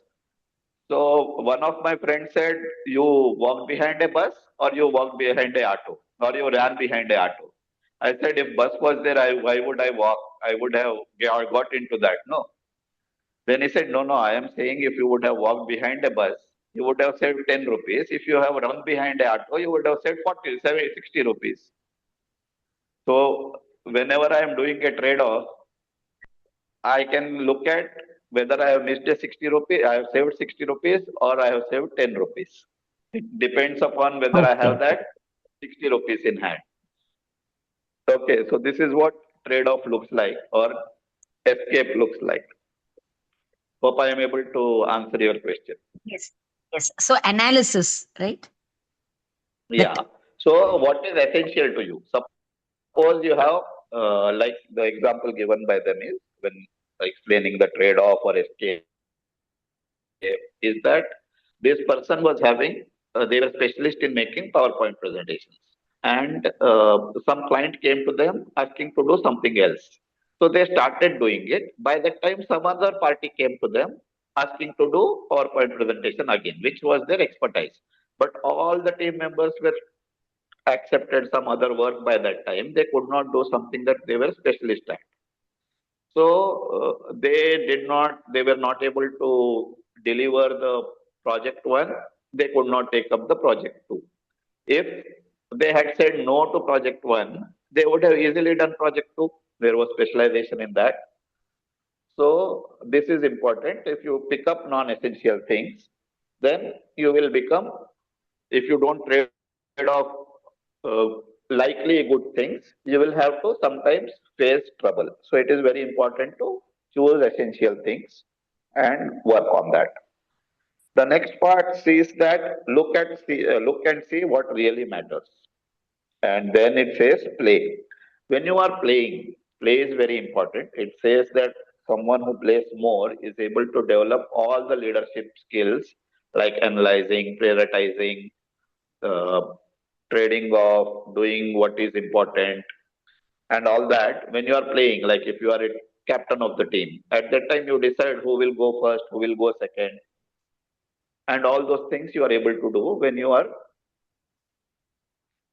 So one of my friends said, you walked behind a bus or you walked behind a auto or you ran behind a auto. I said, if bus was there, why would I walk? I would have got into that. No. Then he said, no, I am saying if you would have walked behind a bus, you would have saved 10 rupees. If you have run behind a auto, you would have saved 40, 70, 60 rupees. So whenever I am doing a trade-off, I can look at whether I have missed a 60 rupees, I have saved 60 rupees or I have saved 10 rupees. It depends upon whether I have that 60 rupees in hand. Okay, so this is what trade-off looks like or escape looks like. Hope I am able to answer your question. Yes. So analysis, right? Yeah. So what is essential to you? Suppose you have, like the example given by them is when explaining the trade-off or escape, is that this person was having, they were specialist in making PowerPoint presentations. And some client came to them asking to do something else. So they started doing it. By that time, some other party came to them asking to do PowerPoint presentation again, which was their expertise. But all the team members were accepted some other work by that time. They could not do something that they were specialist at. So they were not able to deliver the project one. They could not take up the project two. If they had said no to project one, they would have easily done project two. There was specialization in that. So this is important. If you pick up non-essential things, then you will become, if you don't trade off uh, likely good things, you will have to sometimes face trouble. So it is very important to choose essential things and work on that. The next part says that look and see what really matters. And then it says play. When you are playing, play is very important. It says that someone who plays more is able to develop all the leadership skills like analyzing, prioritizing, uh, trading off, doing what is important, and all that. When you are playing, like if you are a captain of the team, at that time you decide who will go first, who will go second, and all those things you are able to do when you are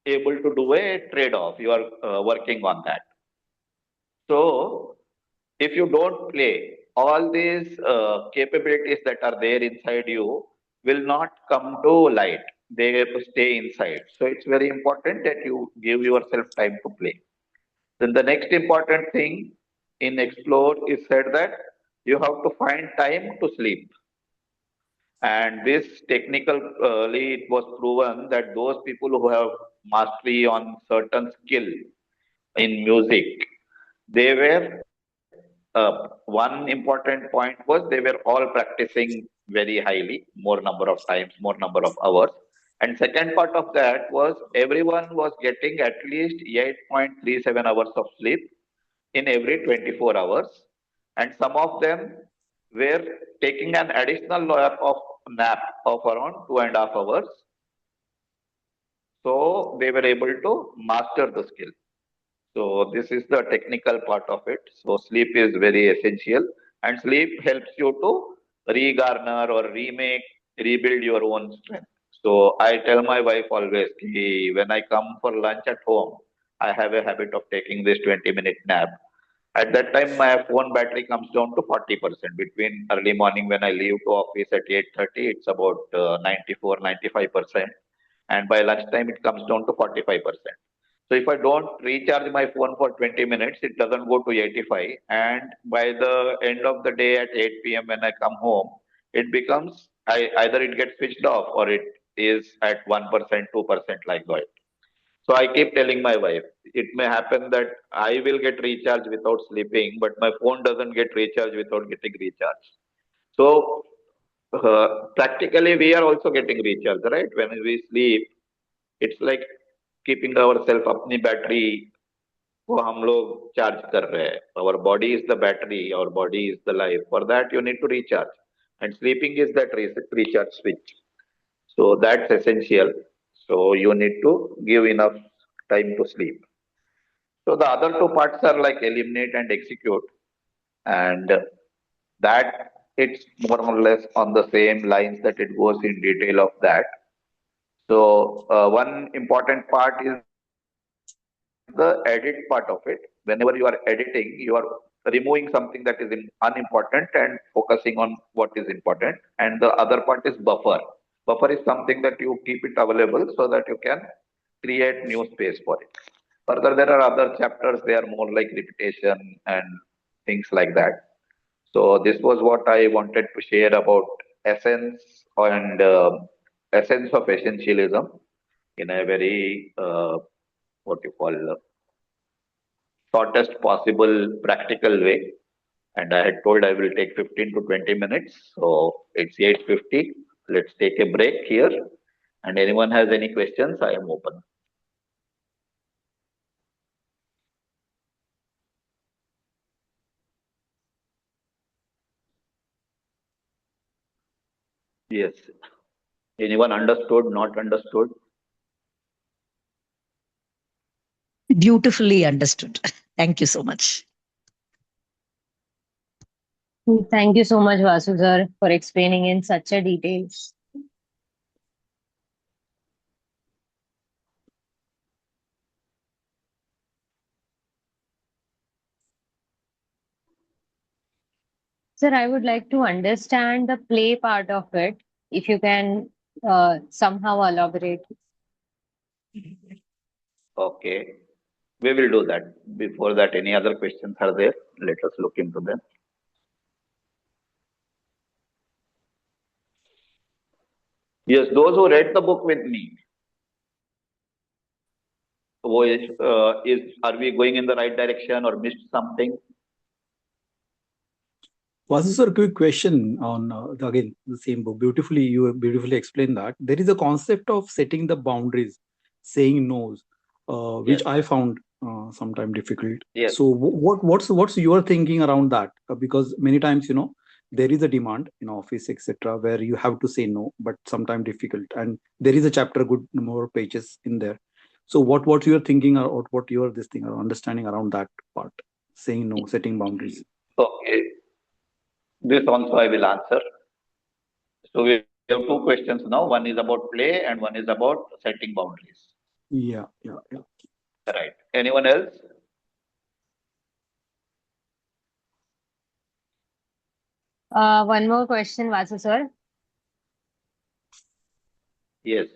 able to do a trade off. You are working on that. So, if you don't play, all these capabilities that are there inside you will not come to light. They have to stay inside. So, it's very important that you give yourself time to play. Then the next important thing in Explore is said that you have to find time to sleep. And this technically, it was proven that those people who have mastery on certain skill in music, they were one important point was they were all practicing very highly, more number of times, more number of hours. And second part of that was everyone was getting at least 8.37 hours of sleep in every 24 hours. And some of them were taking an additional layer of nap of around 2.5 hours. So they were able to master the skill. So this is the technical part of it. So sleep is very essential, and sleep helps you to regarner or rebuild your own strength. So I tell my wife always, "Ki when I come for lunch at home, I have a habit of taking this 20-minute nap. At that time, my phone battery comes down to 40%. Between early morning when I leave to office at 8:30, it's about 94, 95%. And by lunchtime, it comes down to 45%. So if I don't recharge my phone for 20 minutes, it doesn't go to 85. And by the end of the day at 8 p.m. when I come home, it becomes either it gets switched off or it is at 1%, 2% like that. So I keep telling my wife, it may happen that I will get recharged without sleeping, but my phone doesn't get recharged without getting recharged. So practically, we are also getting recharged, right? When we sleep, it's like keeping ourselves अपनी battery को हम लोग charge कर रहे हैं. Our body is the battery, our body is the life. For that, you need to recharge, and sleeping is that recharge switch. So that's essential. So you need to give enough time to sleep. So the other two parts are like eliminate and execute, and that it's more or less on the same lines that it goes in detail of that. So one important part is the edit part of it. Whenever you are editing, you are removing something that is unimportant and focusing on what is important. And the other part is buffer. Buffer is something that you keep it available so that you can create new space for it. Further, there are other chapters, they are more like repetition and things like that. So this was what I wanted to share about essence and essence of essentialism in a very what you call shortest possible practical way. And I had told I will take 15 to 20 minutes. So it's 8:50. Let's take a break here. And anyone has any questions, I am open. Yes. Anyone understood, not understood? Beautifully understood. Thank you so much. Thank you so much, Vasu sir, for explaining in such a detail. Sir, I would like to understand the play part of it, if you can somehow elaborate. Okay. We will do that. Before that, any other questions are there? Let us look into them. Yes, those who read the book with me, are we going in the right direction or missed something? Vasu sir, quick question on again the same book. You have beautifully explained that there is a concept of setting the boundaries, saying no's, which Yes. I found sometimes difficult. Yes. So what's your thinking around that? Because many times there is a demand in office etc. where you have to say no, but sometimes difficult, and there is a chapter good more pages in there. So what's your thinking or what your this thing or understanding around that part, saying no, setting boundaries? Okay. This also I will answer. So we have two questions now. One is about play and one is about setting boundaries. Yeah. Right. Anyone else? One more question, Vasu sir. Yes.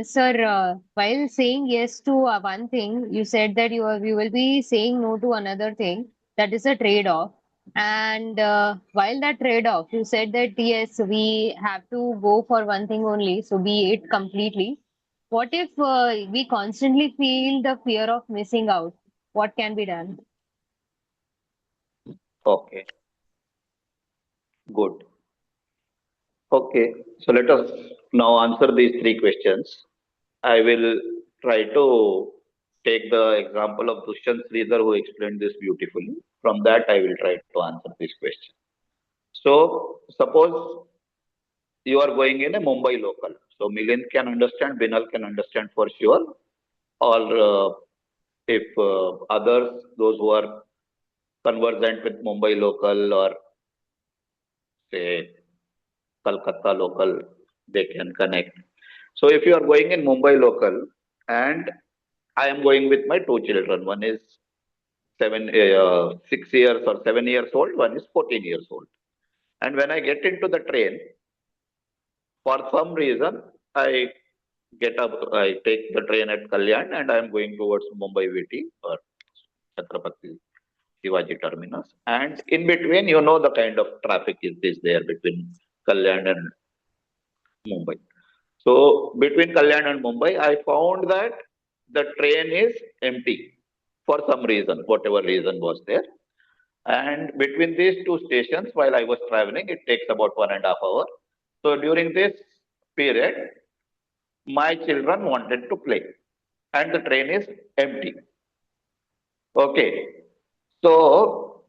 Sir, while saying yes to one thing, you said that you will be saying no to another thing. That is a trade-off. And while that trade-off, you said that yes, we have to go for one thing only, so be it completely. What if we constantly feel the fear of missing out? What can be done? Okay. Good. Okay. So let us now answer these three questions. I will try to take the example of Dushyant Sridhar who explained this beautifully. From that, I will try to answer this question. So suppose you are going in a Mumbai local. So Milind can understand, Binal can understand for sure. Or if others, those who are conversant with Mumbai local or say Kolkata local, they can connect. So if you are going in Mumbai local and I am going with my two children, one is 6 years or 7 years old, one is 14 years old. And when I get into the train, for some reason, I get up, I take the train at Kalyan and I am going towards Mumbai VT or Chhatrapati Shivaji terminus. And in between, the kind of traffic is there between Kalyan and Mumbai. So between Kalyan and Mumbai, I found that the train is empty for some reason, whatever reason was there. And between these two stations, while I was traveling, it takes about 1.5 hours. So during this period, my children wanted to play and the train is empty. Okay. So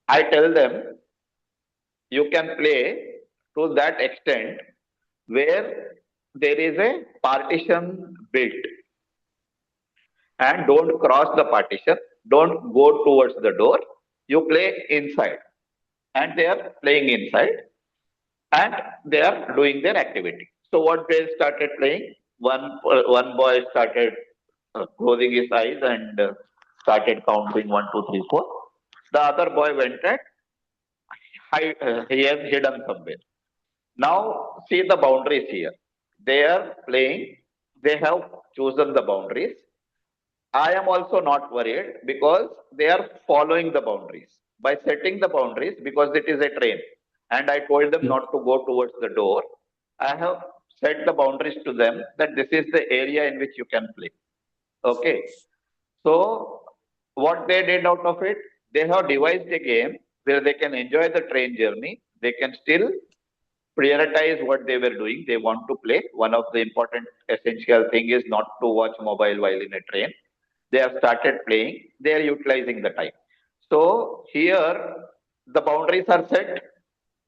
I tell them you can play to that extent where there is a partition built and don't cross the partition, don't go towards the door, you play inside and they are playing inside and they are doing their activity. So what they started playing, one boy started closing his eyes and started counting 1, 2, 3, 4. The other boy went and he has hidden somewhere. Now see the boundaries here. They are playing. They have chosen the boundaries. I am also not worried because they are following the boundaries. By setting the boundaries, because it is a train, and I told them not to go towards the door, I have set the boundaries to them that this is the area in which you can play. Okay. So what they did out of it, they have devised a game where they can enjoy the train journey. They can still prioritize what they were doing. They want to play. One of the important essential thing is not to watch mobile while in a train. They have started playing. They are utilizing the time. So here the boundaries are set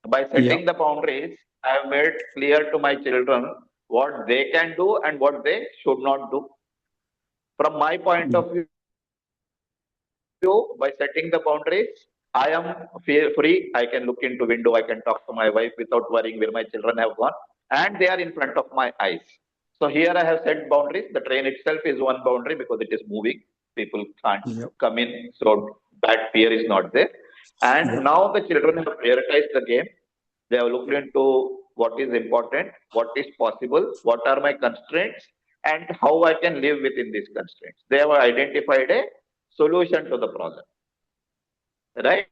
By setting the boundaries, I have made clear to my children what they can do and what they should not do. From my point of view, by setting the boundaries, I am free. I can look into window. I can talk to my wife without worrying where my children have gone, and they are in front of my eyes. So here I have set boundaries. The train itself is one boundary because it is moving. People can't come in, so that fear is not there. And now the children have prioritized the game. They have looked into what is important, what is possible, what are my constraints, and how I can live within these constraints. They have identified a solution to the problem. Right?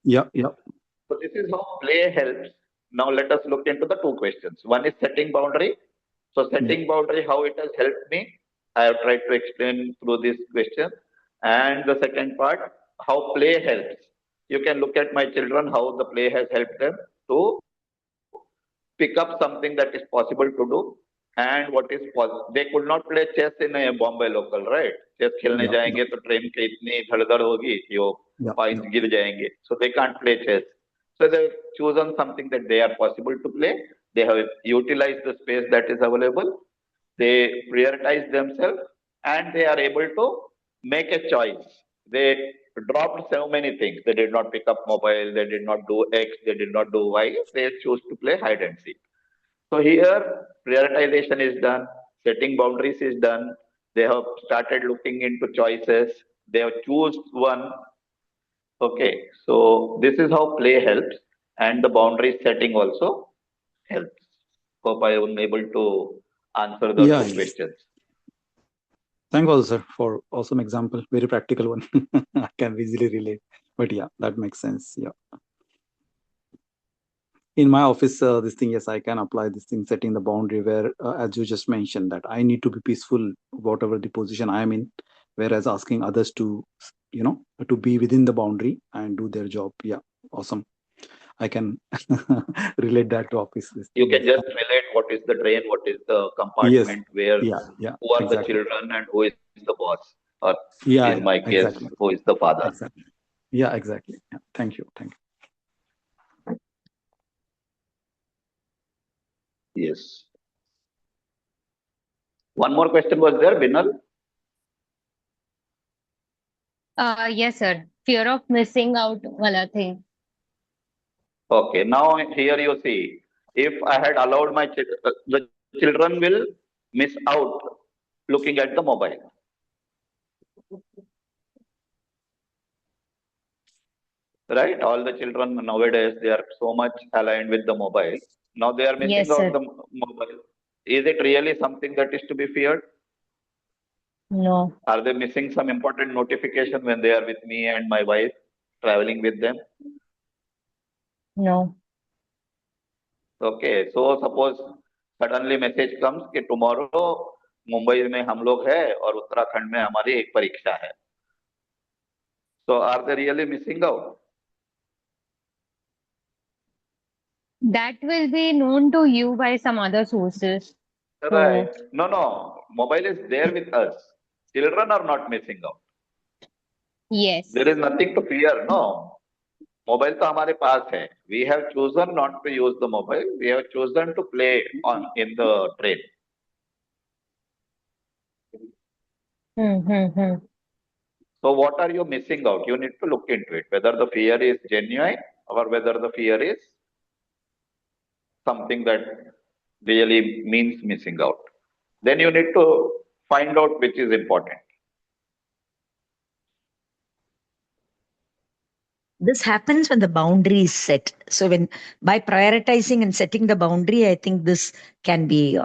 Yeah. So this is how play helps. Now let us look into the two questions. One is setting boundary. So setting boundary, how it has helped me. I have tried to explain through this question. And the second part, how play helps. You can look at my children, how the play has helped them to pick up something that is possible to do and what is possible. They could not play chess in a Bombay local, right? Chess खेलने जाएंगे तो train के इतनी धड़धड़ होगी कि वो points गिर जाएंगे. So they can't play chess. So they've chosen something that they are possible to play. They have utilized the space that is available. They prioritize themselves and they are able to make a choice. They dropped so many things. They did not pick up mobile. They did not do X. They did not do Y. They choose to play hide and seek. So here prioritization is done. Setting boundaries is done. They have started looking into choices. They have chosen one. Okay. So this is how play helps, and the boundary setting also helps. Hope I was able to answer the two questions. Thank you, sir, for awesome example. Very practical one. I can easily relate. But yeah, that makes sense. Yeah. In my office, this thing, yes, I can apply this thing, setting the boundary where, as you just mentioned, that I need to be peaceful, whatever the position I am in, whereas asking others to, to be within the boundary and do their job. Yeah, awesome. I can relate that to office. You can just relate what is the train, what is the compartment, where who are the children and who is the boss, or in my case, who is the father. Exactly. Yeah, exactly. Yeah. Thank you. Yes. One more question was there, Binal? Yes, sir. Fear of missing out wala thing. Okay, now here you see, if I had allowed my the children will miss out looking at the mobile. Right? All the children nowadays, they are so much aligned with the mobile. Now they are missing out the mobile. Is it really something that is to be feared? No. Are they missing some important notification when they are with me and my wife traveling with them? No. Okay, so suppose suddenly message comes कि tomorrow Mumbai में हम लोग है और उत्तराखंड में हमारी एक परीक्षा है. So are they really missing out? That will be known to you by some other sources. Right. No. Mobile is there with us. Children are not missing out. Yes. There is nothing to fear. No. Mobile तो हमारे पास है. We have chosen not to use the mobile. We have chosen to play in the train. So what are you missing out? You need to look into it. Whether the fear is genuine or whether the fear is something that really means missing out. Then you need to find out which is important. This happens when the boundary is set. So when by prioritizing and setting the boundary, I think this can be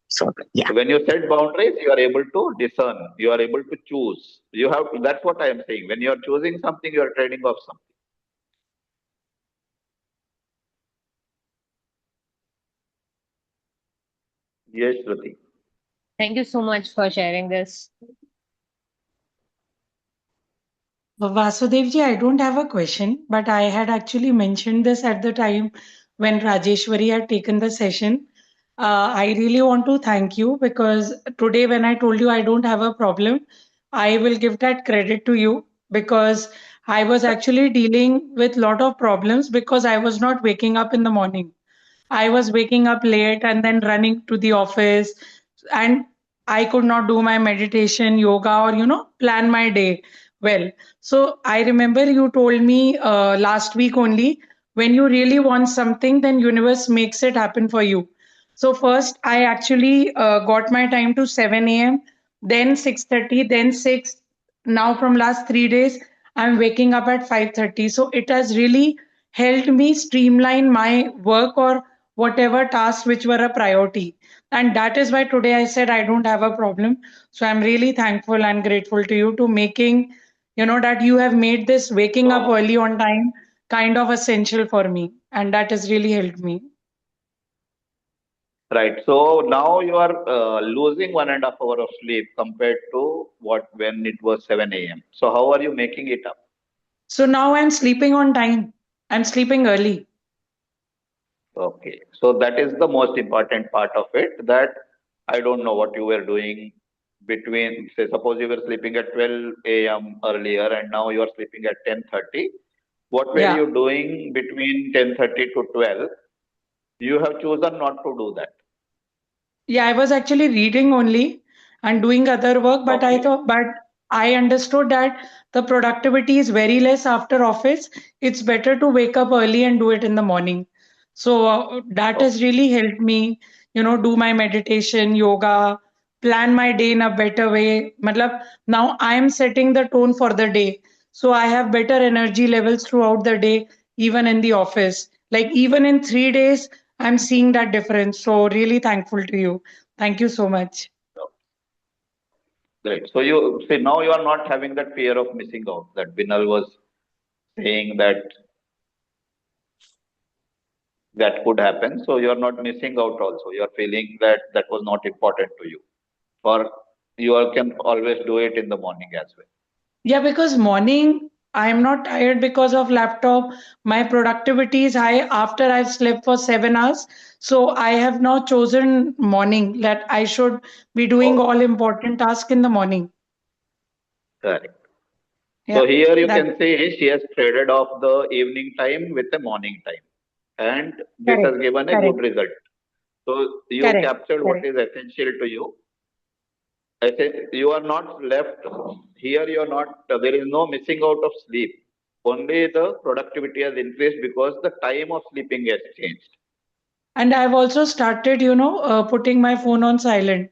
so when you set boundaries, you are able to discern. You are able to choose. You have. That's what I am saying. When you are choosing something, you are trading off something. Yes, Shruti. Thank you so much for sharing this. Vasudevji, I don't have a question, but I had actually mentioned this at the time when Rajeshwari had taken the session. I really want to thank you because today when I told you I don't have a problem, I will give that credit to you because I was actually dealing with a lot of problems because I was not waking up in the morning. I was waking up late and then running to the office, and I could not do my meditation, yoga, or plan my day well. So I remember you told me last week only, when you really want something, then universe makes it happen for you. So first I actually got my time to 7 a.m., then 6:30, then 6. Now from last 3 days, I'm waking up at 5:30. So it has really helped me streamline my work or whatever tasks which were a priority. And that is why today I said I don't have a problem. So I'm really thankful and grateful to you to making, that you have made this waking up So, early on time kind of essential for me. And that has really helped me. right. So now you are losing 1.5 hour of sleep compared to what when it was 7 a.m. So how are you making it up? So now I'm sleeping on time. I'm sleeping early. Okay. So that is the most important part of it, that I don't know what you were doing between, say, suppose you were sleeping at 12 a.m. earlier and now you are sleeping at 10:30. What were Yeah. you doing between 10:30 to 12? You have chosen not to do that. Yeah, I was actually reading only and doing other work, Okay. but I understood that the productivity is very less after office. It's better to wake up early and do it in the morning. So that Okay. has really helped me, do my meditation, yoga, plan my day in a better way. Matlab, now I am setting the tone for the day. So I have better energy levels throughout the day, even in the office. Like even in 3 days, I'm seeing that difference. So really thankful to you. Thank you so much. Great. So you see now you are not having that fear of missing out that Binal was saying that that could happen. So you are not missing out also. You are feeling that that was not important to you. Or you can always do it in the morning as well. Yeah, because morning I'm not tired because of laptop. My productivity is high after I've slept for 7 hours. So I have now chosen morning that I should be doing Oh, all important tasks in the morning. correct. Yeah, So here you that can see she has traded off the evening time with the morning time. And this has correct, given a good correct, result. So you correct, captured what correct. is essential to you. I say you are not left here. You are not. There is no missing out of sleep. Only the productivity has increased because the time of sleeping has changed. And I've also started, putting my phone on silent.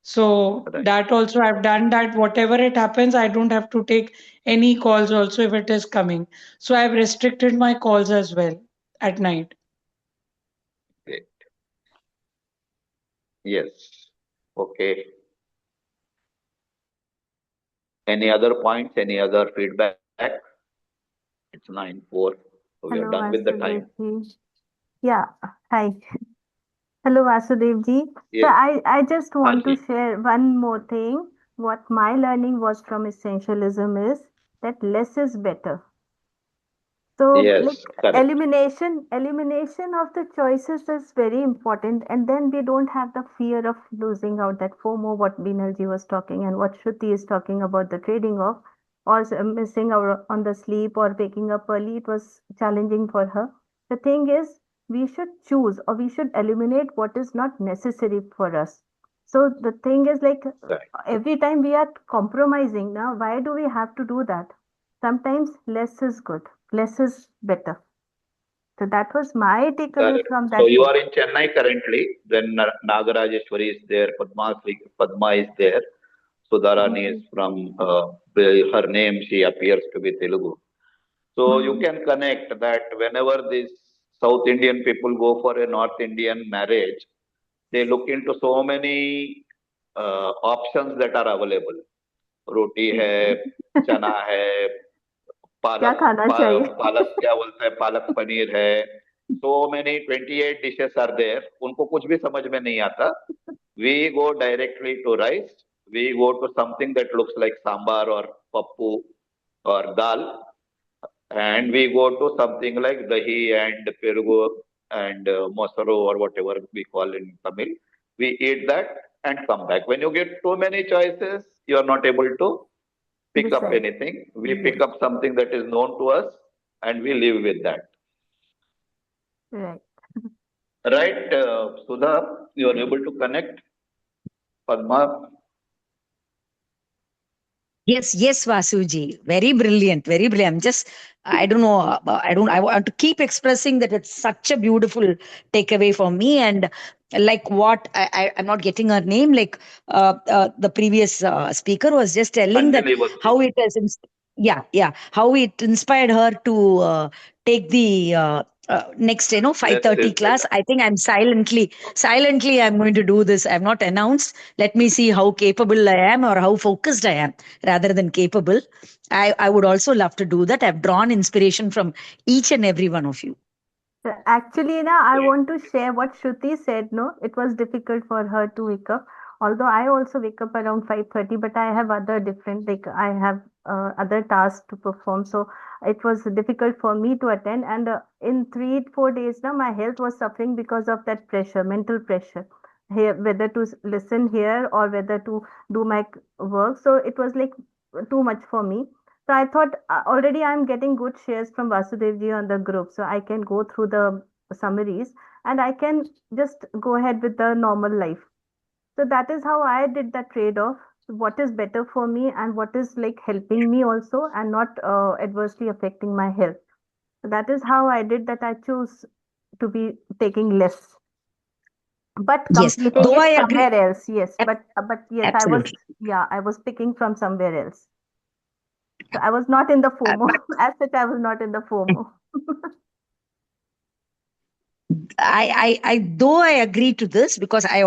So Right. that also I've done that. Whatever it happens, I don't have to take any calls also if it is coming. So I've restricted my calls as well at night. Great. Yes. Okay. Any other points? Any other feedback? It's 9:04. So we are Hello, done with the time. Vasudevji. Yeah, hi. Hello, Vasudevji. So Yes. I just want to Haji. share one more thing. What my learning was from essentialism is that less is better. So like Yes. Correct. elimination of the choices is very important, and then we don't have the fear of losing out, that FOMO what Binalji was talking and what Shruti is talking about, the trading of, or missing out on the sleep or waking up early. It was challenging for her. The thing is, we should choose or we should eliminate what is not necessary for us. So the thing is, like, Right. every time we are compromising now, why do we have to do that? Sometimes less is good, less is better. So that was my takeaway Correct. from So that you are book. in Chennai currently. Then Nagarajeshwari is there. Padma is there. Sudharani is from her name. She appears to be Telugu. So you can connect that whenever these South Indian people go for a North Indian marriage, they look into so many options that are available. Roti hai, chana hai, क्या पालक खाना चाहिए? पालक क्या बोलते हैं, पालक पनीर है. So many 28 dishes are there. उनको कुछ भी समझ में नहीं आता. We go directly to rice. We go to something that looks like sambar or pappu or dal, and we go to something like dahi and perugu and mosaru or whatever we call in Tamil. We eat that and come back. When you get too many choices, you are not able to pick up Decide. anything. We Yes. pick up something that is known to us and we live with that. Right. Right, Sudha, you are able to connect. Padma, Yes, Vasuji. Very brilliant, very brilliant. I'm just, I don't know, I want to keep expressing that it's such a beautiful takeaway for me. And like what, I'm not getting her name, like the previous speaker was just telling that Anjali was how speaking. it has, how it inspired her to take the next, Less 5:30 is class. better. I think I'm silently, I'm going to do this. I'm not announced. Let me see how capable I am or how focused I am rather than capable. I would also love to do that. I've drawn inspiration from each and every one of you. So actually, now I Great. want to share what Shruti said. No, it was difficult for her to wake up. Although I also wake up around 5:30, but I have other different, like I have other tasks to perform. So it was difficult for me to attend. And in 3 4 days now, my health was suffering because of that pressure, mental pressure, here whether to listen here or whether to do my work. So it was like too much for me. So I thought already I'm getting good shares from Vasudevji on the group, so I can go through the summaries and I can just go ahead with the normal life. So that is how I did that trade-off. What is better for me and what is like helping me also and not adversely affecting my health. So that is how I did that. I chose to be taking less, but Yes, completing though it I agree. somewhere else. Yes, Ab- but yes, Absolutely. I was picking from somewhere else. So I was not in the FOMO. But As such, I was not in the FOMO. though I agree to this because am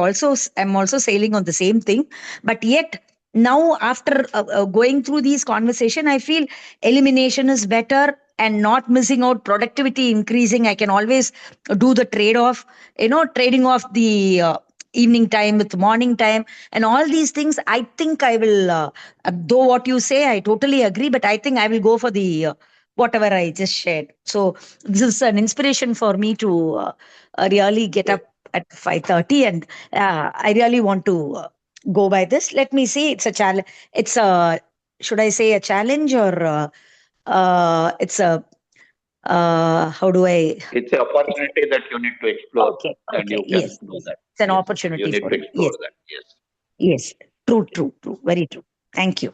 also sailing on the same thing, but yet now after going through these conversation, I feel elimination is better and not missing out, productivity increasing. I can always do the trade off, trading off the evening time with morning time and all these things. I think I will, though what you say, I totally agree, but I think I will go for the whatever I just shared. So this is an inspiration for me to really get Good. up at 5:30, and I really want to go by this. Let me see. It's a challenge. It's a, should I say a challenge or it's a, how do I? It's an opportunity that you need to explore Okay, and okay, you can yes, do yes. that. It's an Yes. You opportunity need for to me. explore Yes, that. Yes. yes. True, very true. Thank you.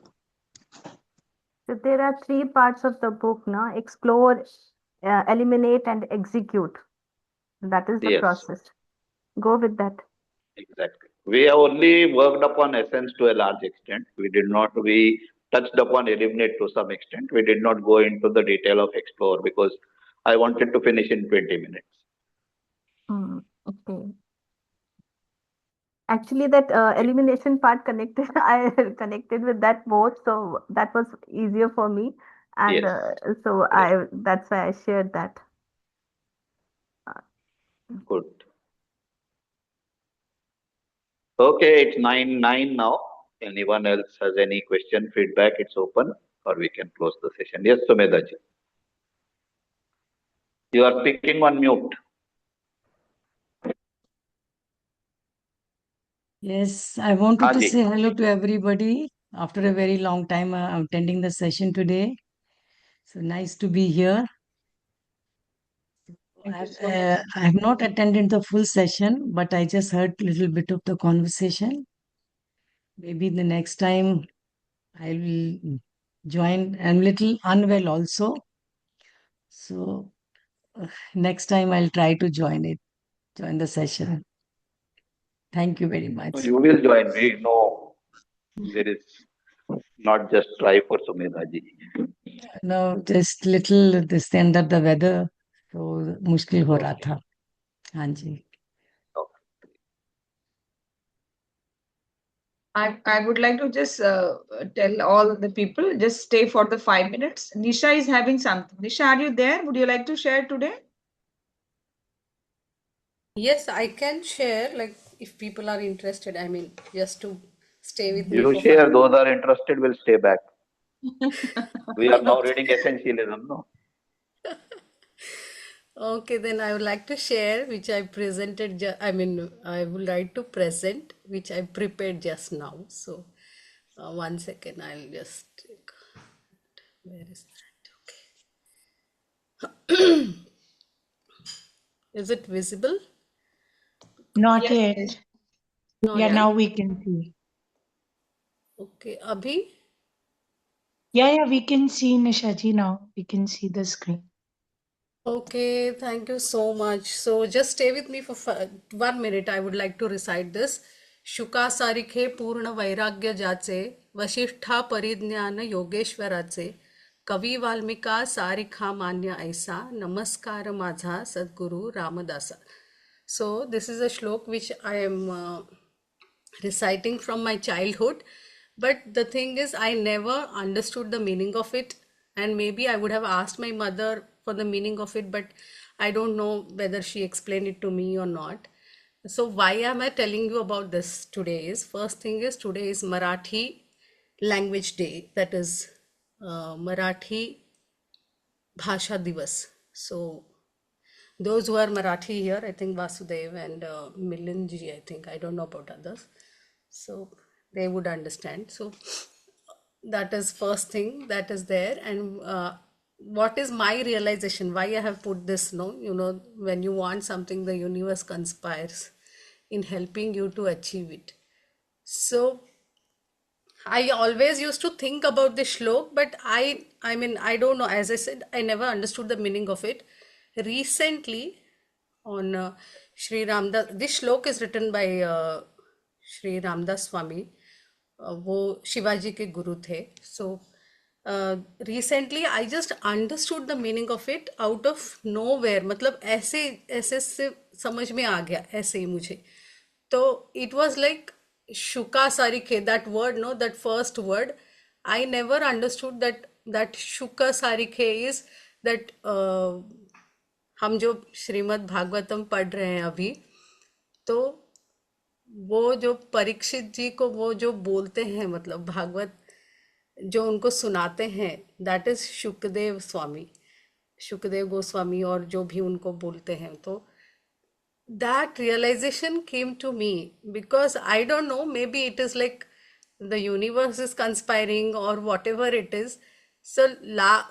So there are three parts of the book now: explore, eliminate, and execute. That is the Yes. process. Go with that. Exactly. We have only worked upon essence to a large extent. We touched upon eliminate to some extent. We did not go into the detail of explore because I wanted to finish in 20 minutes. Okay. Actually, that elimination part connected, I connected with that more, so that was easier for me, and Yes. so Great. that's why I shared that. Uh, Good. Okay, it's 9:09 now. Anyone else has any question, feedback? It's open, or we can close the session. Yes, Sumedha ji. You are speaking on mute. Yes, I wanted to Haji. say hello to everybody after a very long time attending the session today. So nice to be here. I have not attended the full session, but I just heard a little bit of the conversation. Maybe the next time I will join. I'm little unwell also. So next time I'll try to join the session. Thank you very much. You will join me. No, there is not just try for Sumedha ji. No, just little this under the weather, so मुश्किल हो रहा था. हाँ जी. I would like to just tell all the people, just stay for the 5 minutes. Nisha is having something. Nisha, are you there? Would you like to share today? Yes, I can share, like, if people are interested, I mean, just to stay with me You for share, 5 those are interested will stay back. We are now Okay. reading essentialism, no? Okay, then I would like to share, which I presented, I mean, I would like to present, which I prepared just now. So, 1 second, I'll just. Where is that? Okay. Is it visible? Not Yes, yet. Not Yeah, yet. now we can see. Okay. Abhi? Yeah, we can see Nishaji now. We can see the screen. Okay, thank you so much. So just stay with me for 1 minute. I would like to recite this. शुका सारिखे पूर्ण वैराग्य जाचे वशिष्ठा परिज्ञान योगेश्वराचे कवी वाल्मिका सारिखा मान्य ऐसा नमस्कार माझा सद्गुरु रामदासा. So this is a shlok which I am reciting from my childhood, but the thing is I never understood the meaning of it, and maybe I would have asked my mother for the meaning of it, but I don't know whether she explained it to me or not. So why am I telling you about this today is, first thing is, today is Marathi language day, that is Marathi Bhasha Divas. So those who are Marathi here, I think Vasudev and Milinji, I think, I don't know about others, so they would understand. So that is first thing that is there. And what is my realization, why I have put this, no, when you want something, the universe conspires in helping you to achieve it. So I always used to think about this shlok, but I mean, I don't know. As I said, I never understood the meaning of it. Recently, on Sri Ramdas, this shlok is written by Sri Ramdas Swami. वो शिवाजी के गुरु थे. So recently I just understood the meaning of it out of nowhere. मतलब ऐसे ऐसे से समझ में आ गया ऐसे ही मुझे. तो it was like shuka sarikhe, that word, no, that first word, I never understood that shuka sarikhe is that हम जो श्रीमद् भागवतम पढ़ रहे हैं अभी, तो वो जो परीक्षित जी को वो जो बोलते हैं, मतलब भागवत जो उनको सुनाते हैं, दैट इज शुकदेव स्वामी, शुकदेव गोस्वामी, और जो भी उनको बोलते हैं. तो that realization came to me because I don't know, maybe it is like the universe is conspiring or whatever it is. So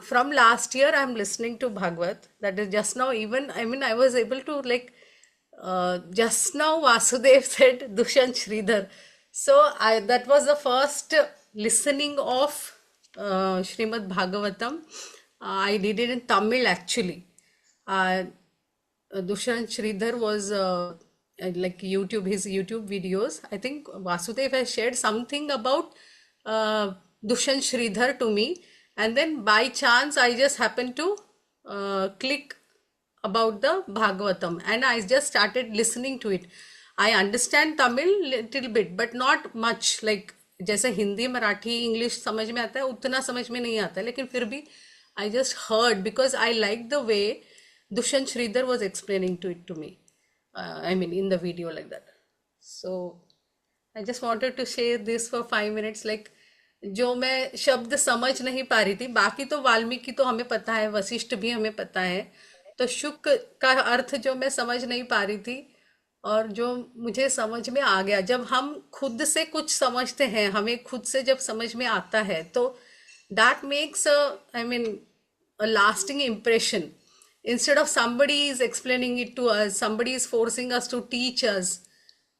from last year I'm listening to Bhagavad, that is just now, even I mean I was able to like just now Vasudev said Dushyant Sridhar, so that was the first listening of Srimad Bhagavatam. I did it in Tamil actually. Dushyant Sridhar was like YouTube, his YouTube videos. I think Vasudev has shared something about Dushyant Sridhar to me, and then by chance I just happened to click about the Bhagavatam, and I just started listening to it. I understand Tamil little bit, but not much. Like जैसे Hindi Marathi English समझ में आता है उतना समझ में नहीं आता है, लेकिन फिर भी I just heard because I liked the way Dushyant Sridhar was explaining to me. I mean, in the video like that. So I just wanted to share this for 5 minutes. Like जो मैं शब्द समझ नहीं पा रही थी, बाकी तो वाल्मीकि तो हमें पता है, वशिष्ठ भी हमें पता है, तो शुक का अर्थ जो मैं समझ नहीं पा रही थी और जो मुझे समझ में आ गया, जब हम खुद से कुछ समझते हैं, हमें खुद से जब समझ में आता है, तो that makes a lasting impression. Instead of somebody is explaining it to us, somebody is forcing us to teach us.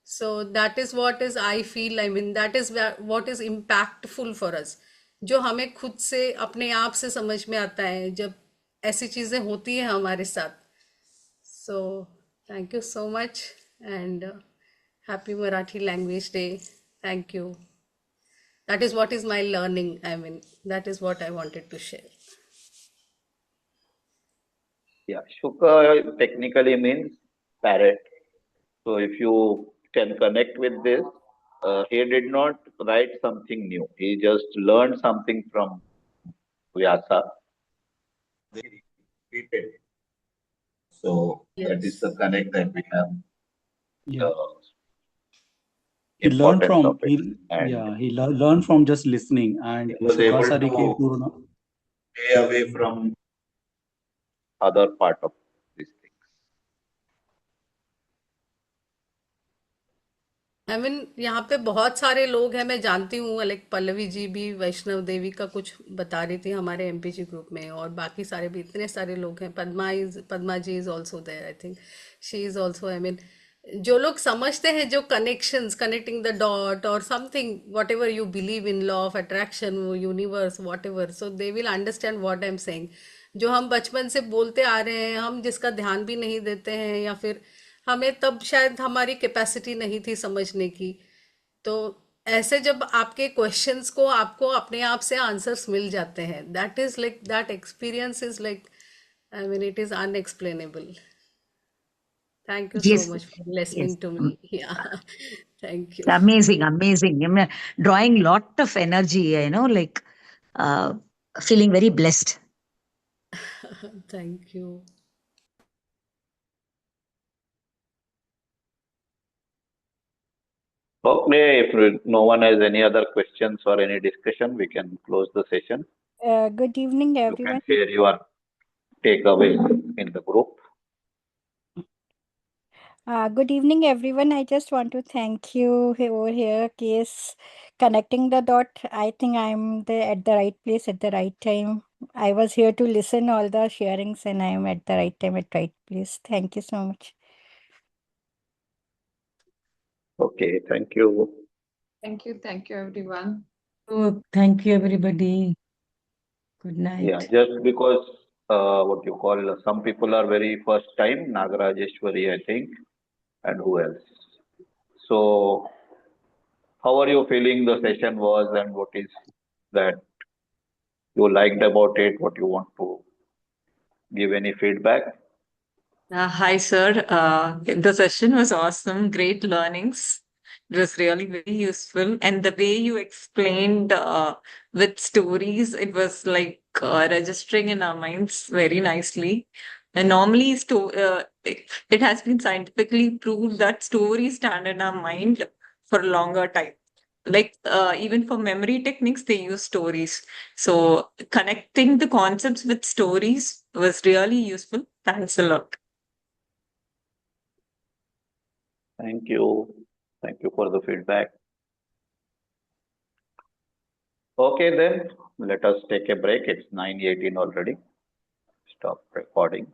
So that is what is, I feel, I mean, that is what is impactful for us. जो हमें खुद से अपने आप से समझ में आता है जब ऐसी चीजें होती हैं हमारे साथ. So thank you so much and happy Marathi Language Day. Thank you. That is what is my learning. I mean, that is what I wanted to share. Yeah, Shuka technically means parrot. So if you can connect with this, he did not write something new. He just learned something from Vyasa. They repeated. So that is Yes. the connect that we have. Yeah. The He learned importance from of it. And he learned from just listening, and he was able Sukha Sarike to Purna. stay away from other part of these things. I mean यहाँ पे बहुत सारे लोग हैं, मैं जानती हूँ, like Pallavi ji भी वैष्णव देवी का कुछ बता रही थी हमारे एमपीजी ग्रुप में, और बाकी सारे भी इतने सारे लोग हैं। Padma ji is also there, I think she is also, I mean जो लोग समझते हैं, जो कनेक्शंस, कनेक्टिंग द डॉट और something, whatever you believe in law of attraction, universe, whatever, so they will understand what I am saying. जो हम बचपन से बोलते आ रहे हैं, हम जिसका ध्यान भी नहीं देते हैं, या फिर हमें तब शायद हमारी कैपेसिटी नहीं थी समझने की, तो ऐसे जब आपके क्वेश्चंस को आपको अपने आप से आंसर्स मिल जाते हैं, that is like, that experience is like, I mean it is unexplainable. Thank you so Yes, much for yes. Listening to me. या thank you. Amazing, amazing. I'm drawing lot of energy, like uh, feeling very blessed. Thank you. Okay, if no one has any other questions or any discussion, we can close the session. Good evening, You can everyone. share your takeaway in the group. Good evening, everyone. I just want to thank you over here, Case, connecting the dot. I think I'm at the right place at the right time. I was here to listen all the sharings, and I'm at the right time at right place. Thank you so much. Okay, thank you. Thank you, everyone. So thank you, everybody. Good Yeah, night. just because what you call, some people are very first time, Nagarajeshwari, I think, and who else? So, how are you feeling the session was, and what is that you liked about it? What you want to give any feedback? Hi, sir. The session was awesome. Great learnings. It was really very useful. And the way you explained with stories, it was like registering in our minds very nicely. And normally, it has been scientifically proved that stories stand in our mind for a longer time. Like even for memory techniques, they use stories. So connecting the concepts with stories was really useful. Thanks a lot. Thank you. Thank you for the feedback. Okay, then let us take a break. It's 9:18 already. Stop recording.